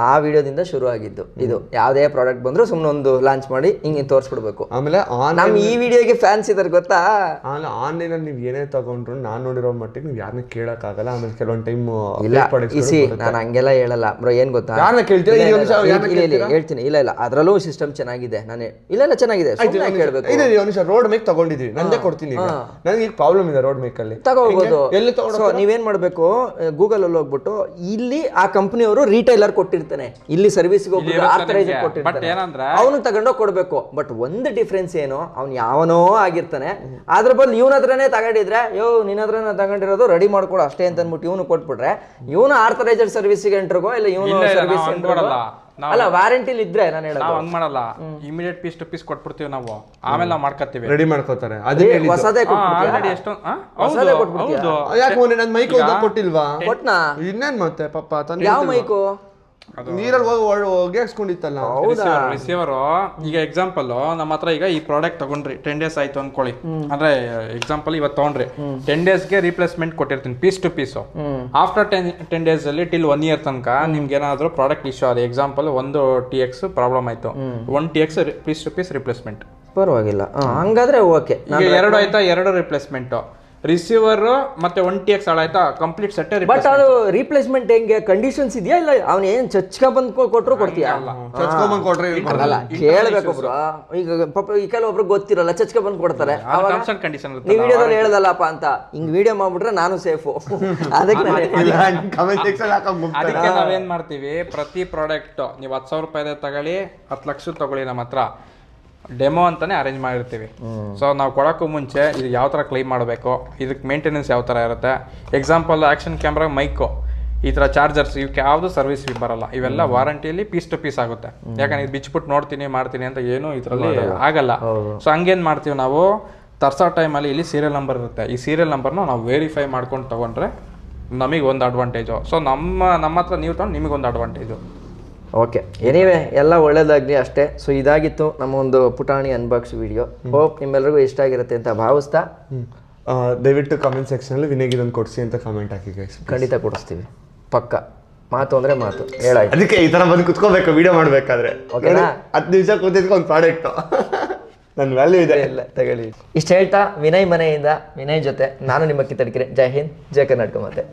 Speaker 1: ಆ ವಿಡಿಯೋದಿಂದ ಶುರು ಆಗಿದ್ದು ಇದು. ಯಾವುದೇ ಪ್ರಾಡಕ್ಟ್ ಬಂದ್ರು ಸುಮ್ಮನೆ ಒಂದು ಲಾಂಚ್ ಮಾಡಿ ಹಿಂಗೆ ತೋರಿಸ್ಬಿಡ್ಬೇಕು.
Speaker 3: ಆಮೇಲೆ
Speaker 1: ನಮ್ ಈ ವಿಡಿಯೋಗೆ ಫ್ಯಾನ್ಸ್ ಇದಾರೆ ಗೊತ್ತಾ.
Speaker 3: ಆಮೇಲೆ ಆನ್ಲೈನಲ್ಲಿ ನೀವು ಏನೇ ತಗೊಂಡ್ರು ನಾನು ನೋಡಿರೋ ಮಟ್ಟಿಗೆ ನೀವು ಯಾರನ್ನ ಕೇಳೋಕ್ಕಾಗಲ್ಲ. ಆಮೇಲೆ ಕೆಲವೊಂದು ಟೈಮ್
Speaker 1: ಇಲ್ಲ ಇಸಿ ನಾನು ಹಂಗೆಲ್ಲ ಹೇಳಲ್ಲ ಬ್ರೋ. ಏನ್ ಗೊತ್ತಾ,
Speaker 3: ಯಾರನ್ನ ಕೇಳ್ತೀರಾ
Speaker 1: ಹೇಳ್ತೀನಿ. ಇಲ್ಲ ಇಲ್ಲ ಅದರಲ್ಲೂ ಸಿಸ್ಟಮ್ ಚೆನ್ನಾಗಿದೆ. ನಾನೇ ಇಲ್ಲ ಚೆನ್ನಾಗಿದೆ
Speaker 3: ಕೇಳಬೇಕು. ರೋಡ್ ಮೇಕ್ ತಗೊಂಡಿದ್ವಿ, ನಂದೇ ಕೊಡ್ತೀನಿ. ನನಗೆ ಈಗ ಪ್ರಾಬ್ಲಮ್ ಇದೆ ರೋಡ್ ಮೇಕ್ ಅಲ್ಲಿ
Speaker 1: ತಗೋಬಹುದು. ನೀವೇನ್ ಮಾಡ್ಬೇಕು, ಗೂಗಲ್ ಅಲ್ಲಿ ಹೋಗ್ಬಿಟ್ಟು ಇಲ್ಲಿ ಆ ಕಂಪನಿಯವರು ರಿಟೈಲರ್ ಕೊಟ್ಟಿರ್ತಾನೆ, ಇಲ್ಲಿ ಸರ್ವಿಸ್ಗೆ ಹೋಗ್ಬಿಟ್ಟು ಆರ್ಥರೈಸರ್ ಕೊಟ್ಟಿರ್ತಾನೆ, ಅವನು ತಗೊಂಡೋಗಿ ಕೊಡ್ಬೇಕು. ಬಟ್ ಒಂದು ಡಿಫ್ರೆನ್ಸ್ ಏನು, ಅವ್ನು ಯಾವನೋ ಆಗಿರ್ತಾನೆ, ಅದ್ರ ಬದಲು ಇವನ ಹತ್ರನೇ ತಗೊಂಡಿದ್ರೆ ನಿನ್ನ ಹತ್ರನೇ ತಗೊಂಡಿರೋದು ರೆಡಿ ಮಾಡ್ಕೊಡು ಅಷ್ಟೇ ಅಂತ ಅಂದ್ಬಿಟ್ಟು ಇವನು ಕೊಟ್ಬಿಟ್ರೆ, ಇವನು ಆರ್ಥರೈಸರ್ ಸರ್ವಿಸ್ಗೆ ಎಂಟ್ರಿಗೋ ಇಲ್ಲ ಇವನು ಸರ್ವಿಸ್ ಅಲ್ಲ ವಾರಂಟಿಲಿ ಇದ್ರೆ ನಾನು ಹೇಳೋದು
Speaker 2: ಹಂಗ್ ಮಾಡಲ್ಲ. ಇಮಿಡಿಯೇಟ್ ಪೀಸ್ ಟು ಪೀಸ್ ಕೊಟ್ಬಿಡ್ತೀವಿ ನಾವು, ಆಮೇಲೆ ನಾವು ಮಾಡ್ಕೊತೀವಿ,
Speaker 3: ರೆಡಿ ಮಾಡ್ಕೋತಾರೆ.
Speaker 1: ಹೊಸದೇ
Speaker 2: ಆಲ್ರೆಡಿ ಎಷ್ಟೊಂದು
Speaker 3: ಯಾಕೆ ಮೊನ್ನೆ ನನ್ನ ಮೈಕ್ ಕೊಟ್ಟಿಲ್ವಾ?
Speaker 1: ಕೊಟ್ನಾ?
Speaker 3: ಇನ್ನೇನ್ ಮತ್ತೆ ಪಾಪ
Speaker 1: ಯಾವ ಮೈಕು
Speaker 3: ನೀರಲ್ಲಿ ಹೋಗಿ ಹಾಕ್ಸ್ಕೊಂಡಿತ್ತಲ್ಲ
Speaker 2: ರಿಸೀವರ್. ಈಗ ಎಕ್ಸಾಂಪಲ್ ನಮ್ಮ ಹತ್ರ ಈಗ ಈ ಪ್ರಾಡಕ್ಟ್ ತಗೊಂಡ್ರಿ 10 days ಆಯ್ತು ಅನ್ಕೊಳ್ಳಿ, ಅಂದ್ರೆ ಎಕ್ಸಾಂಪಲ್ ಇವತ್ತು ತಗೊಂಡ್ರಿ 10 daysಗೆ ರೀಪ್ಲೇಸ್ಮೆಂಟ್ ಕೊಟ್ಟಿರ್ತೀನಿ piece to piece. After 10 days ಅಲ್ಲಿ ಟಿಲ್ 1 year ತನಕ ನಿಮ್ಗೆ ಏನಾದ್ರು ಪ್ರಾಡಕ್ಟ್ ಇಶ್ಯೂ ಆದ್ರೆ, ಎಕ್ಸಾಂಪಲ್ ಒಂದು TX ಪ್ರಾಬ್ಲಮ್ ಆಯ್ತು, 1 TX piece to piece replacement.
Speaker 1: ಪರವಾಗಿಲ್ಲ, ಹಂಗಾದ್ರೆ ಓಕೆ.
Speaker 2: ಎರಡು ಆಯ್ತಾ, 2 ರಿಪ್ಲೇಸ್ಮೆಂಟ್. ರಿಸೀವರ್ ಮತ್ತೆ 1 TX ಹಾಳಾಯ್ತಾ, ಕಂಪ್ಲೀಟ್ ಸೆಟ್.
Speaker 1: ಬಟ್ ಅದು ರೀಪ್ಲೇಸ್ಮೆಂಟ್ ಹೆಂಗೆ, ಕಂಡೀಷನ್ಸ್ ಇದೆಯಾ ಇಲ್ಲ ಅವ್ನು ಏನ್ ಚಚ್ಕ ಬಂದ್ ಕೊಟ್ರು ಕೊಡ್ತೀಯಾ? ಅಲ್ಲ ಕೇಳ್ಬೇಕು ಬ್ರೋ. ಈಗ ಪಾಪ ಈ ಕೆಲವೊಬ್ರು ಗೊತ್ತಿರಲ್ಲ, ಚಚ್ಕ ಬಂದ್ ಕೊಡ್ತಾರೆ. ನೀವು ವಿಡಿಯೋದಲ್ಲಿ ಹೇಳದಲ್ಲಪ್ಪ ಅಂತ ಹಿಂಗ್ ವಿಡಿಯೋ ಮಾಡ್ಬಿಟ್ರೆ ನಾನು ಸೇಫು. ಅದಕ್ಕೆ
Speaker 2: ನಾವೇನ್ ಮಾಡ್ತೀವಿ, ಪ್ರತಿ ಪ್ರಾಡಕ್ಟ್ ನೀವು 10,000 ರೂಪಾಯಿ ತಗೊಳ್ಳಿ, 10 ಲಕ್ಷ ತಗೊಳ್ಳಿ, ನಮ್ಮ ಹತ್ರ ಡೆಮೋ ಅಂತಾನೆ ಅರೇಂಜ್ ಮಾಡಿರ್ತೀವಿ. ಸೊ ನಾವು ಕೊಡೋಕ್ಕೂ ಮುಂಚೆ ಇದು ಯಾವ ಥರ ಕ್ಲೈಮ್ ಮಾಡಬೇಕು, ಇದಕ್ಕೆ ಮೇಂಟೆನೆನ್ಸ್ ಯಾವ ಥರ ಇರುತ್ತೆ. ಎಕ್ಸಾಂಪಲ್ ಆ್ಯಕ್ಷನ್ ಕ್ಯಾಮ್ರಾ, ಮೈಕು, ಈ ಥರ ಚಾರ್ಜರ್ಸ್, ಇವಕ್ಕೆ ಯಾವುದು ಸರ್ವಿಸ್ ಬರಲ್ಲ. ಇವೆಲ್ಲ ವಾರಂಟಿಯಲ್ಲಿ ಪೀಸ್ ಟು ಪೀಸ್ ಆಗುತ್ತೆ. ಯಾಕಂದ್ರೆ ಇದು ಬಿಚ್ಬಿಟ್ಟು ನೋಡ್ತೀನಿ ಮಾಡ್ತೀನಿ ಅಂತ ಏನು ಇದರಲ್ಲಿ ಆಗಲ್ಲ. ಸೊ ಹಂಗೇನು ಮಾಡ್ತೀವಿ ನಾವು, ತರ್ಸೋ ಟೈಮಲ್ಲಿ ಇಲ್ಲಿ ಸೀರಿಯಲ್ ನಂಬರ್ ಇರುತ್ತೆ. ಈ ಸೀರಿಯಲ್ ನಂಬರ್ನ ನಾವು ವೆರಿಫೈ ಮಾಡ್ಕೊಂಡು ತೊಗೊಂಡ್ರೆ ನಮಗೆ ಒಂದು ಅಡ್ವಾಂಟೇಜು. ಸೊ ನಮ್ಮ ಹತ್ರ ನೀವು ತೊಗೊಂಡು ನಿಮಗೊಂದು ಅಡ್ವಾಂಟೇಜು.
Speaker 1: ಓಕೆ, ಎನಿವೆ ಎಲ್ಲ ಒಳ್ಳೇದಾಗಲಿ ಅಷ್ಟೇ. ಸೊ ಇದಾಗಿತ್ತು ನಮ್ಮ ಒಂದು ಪುಟಾಣಿ ಅನ್ಬಾಕ್ಸ್ ವಿಡಿಯೋ. ಹೋಪ್ ನಿಮ್ಮೆಲ್ಲರಿಗೂ ಇಷ್ಟ ಆಗಿರುತ್ತೆ ಅಂತ ಭಾವಿಸ್ತಾ,
Speaker 3: ದಯವಿಟ್ಟು ಕಮೆಂಟ್ ಸೆಕ್ಷನಲ್ಲಿ ವಿನಯ್ ಇದನ್ನು ಕೊಡಿಸಿ ಅಂತ ಕಮೆಂಟ್ ಹಾಕಿ ಗೈಸ್.
Speaker 1: ಖಂಡಿತ ಕೊಡಿಸ್ತೀವಿ, ಪಕ್ಕ. ಮಾತು ಅಂದರೆ ಮಾತು ಹೇಳಾಯ್ತು.
Speaker 3: ಅದಕ್ಕೆ ಈ ಥರ ಬಂದು ಕುತ್ಕೋಬೇಕು ವಿಡಿಯೋ ಮಾಡಬೇಕಾದ್ರೆ. ಓಕೆನಾ? 10 ನಿಮಿಷ ಕೂತಿದ್ಕೆ ಒಂದು ಪ್ರಾಡಕ್ಟು ನನ್ನ ವ್ಯಾಲ್ಯೂ ಇದೆ.
Speaker 1: ಇಲ್ಲ ತಗೊಳ್ಳಿ. ಇಷ್ಟು ಹೇಳ್ತಾ ವಿನಯ್ ಮನೆಯಿಂದ ವಿನಯ್ ಜೊತೆ ನಾನು ನಿಮ್ಮ ಕಿತ್ತಡಿಕೆರೆ. ಜೈ ಹಿಂದ್, ಜೈ ಕರ್ನಾಟಕ. ಮತ್ತೆ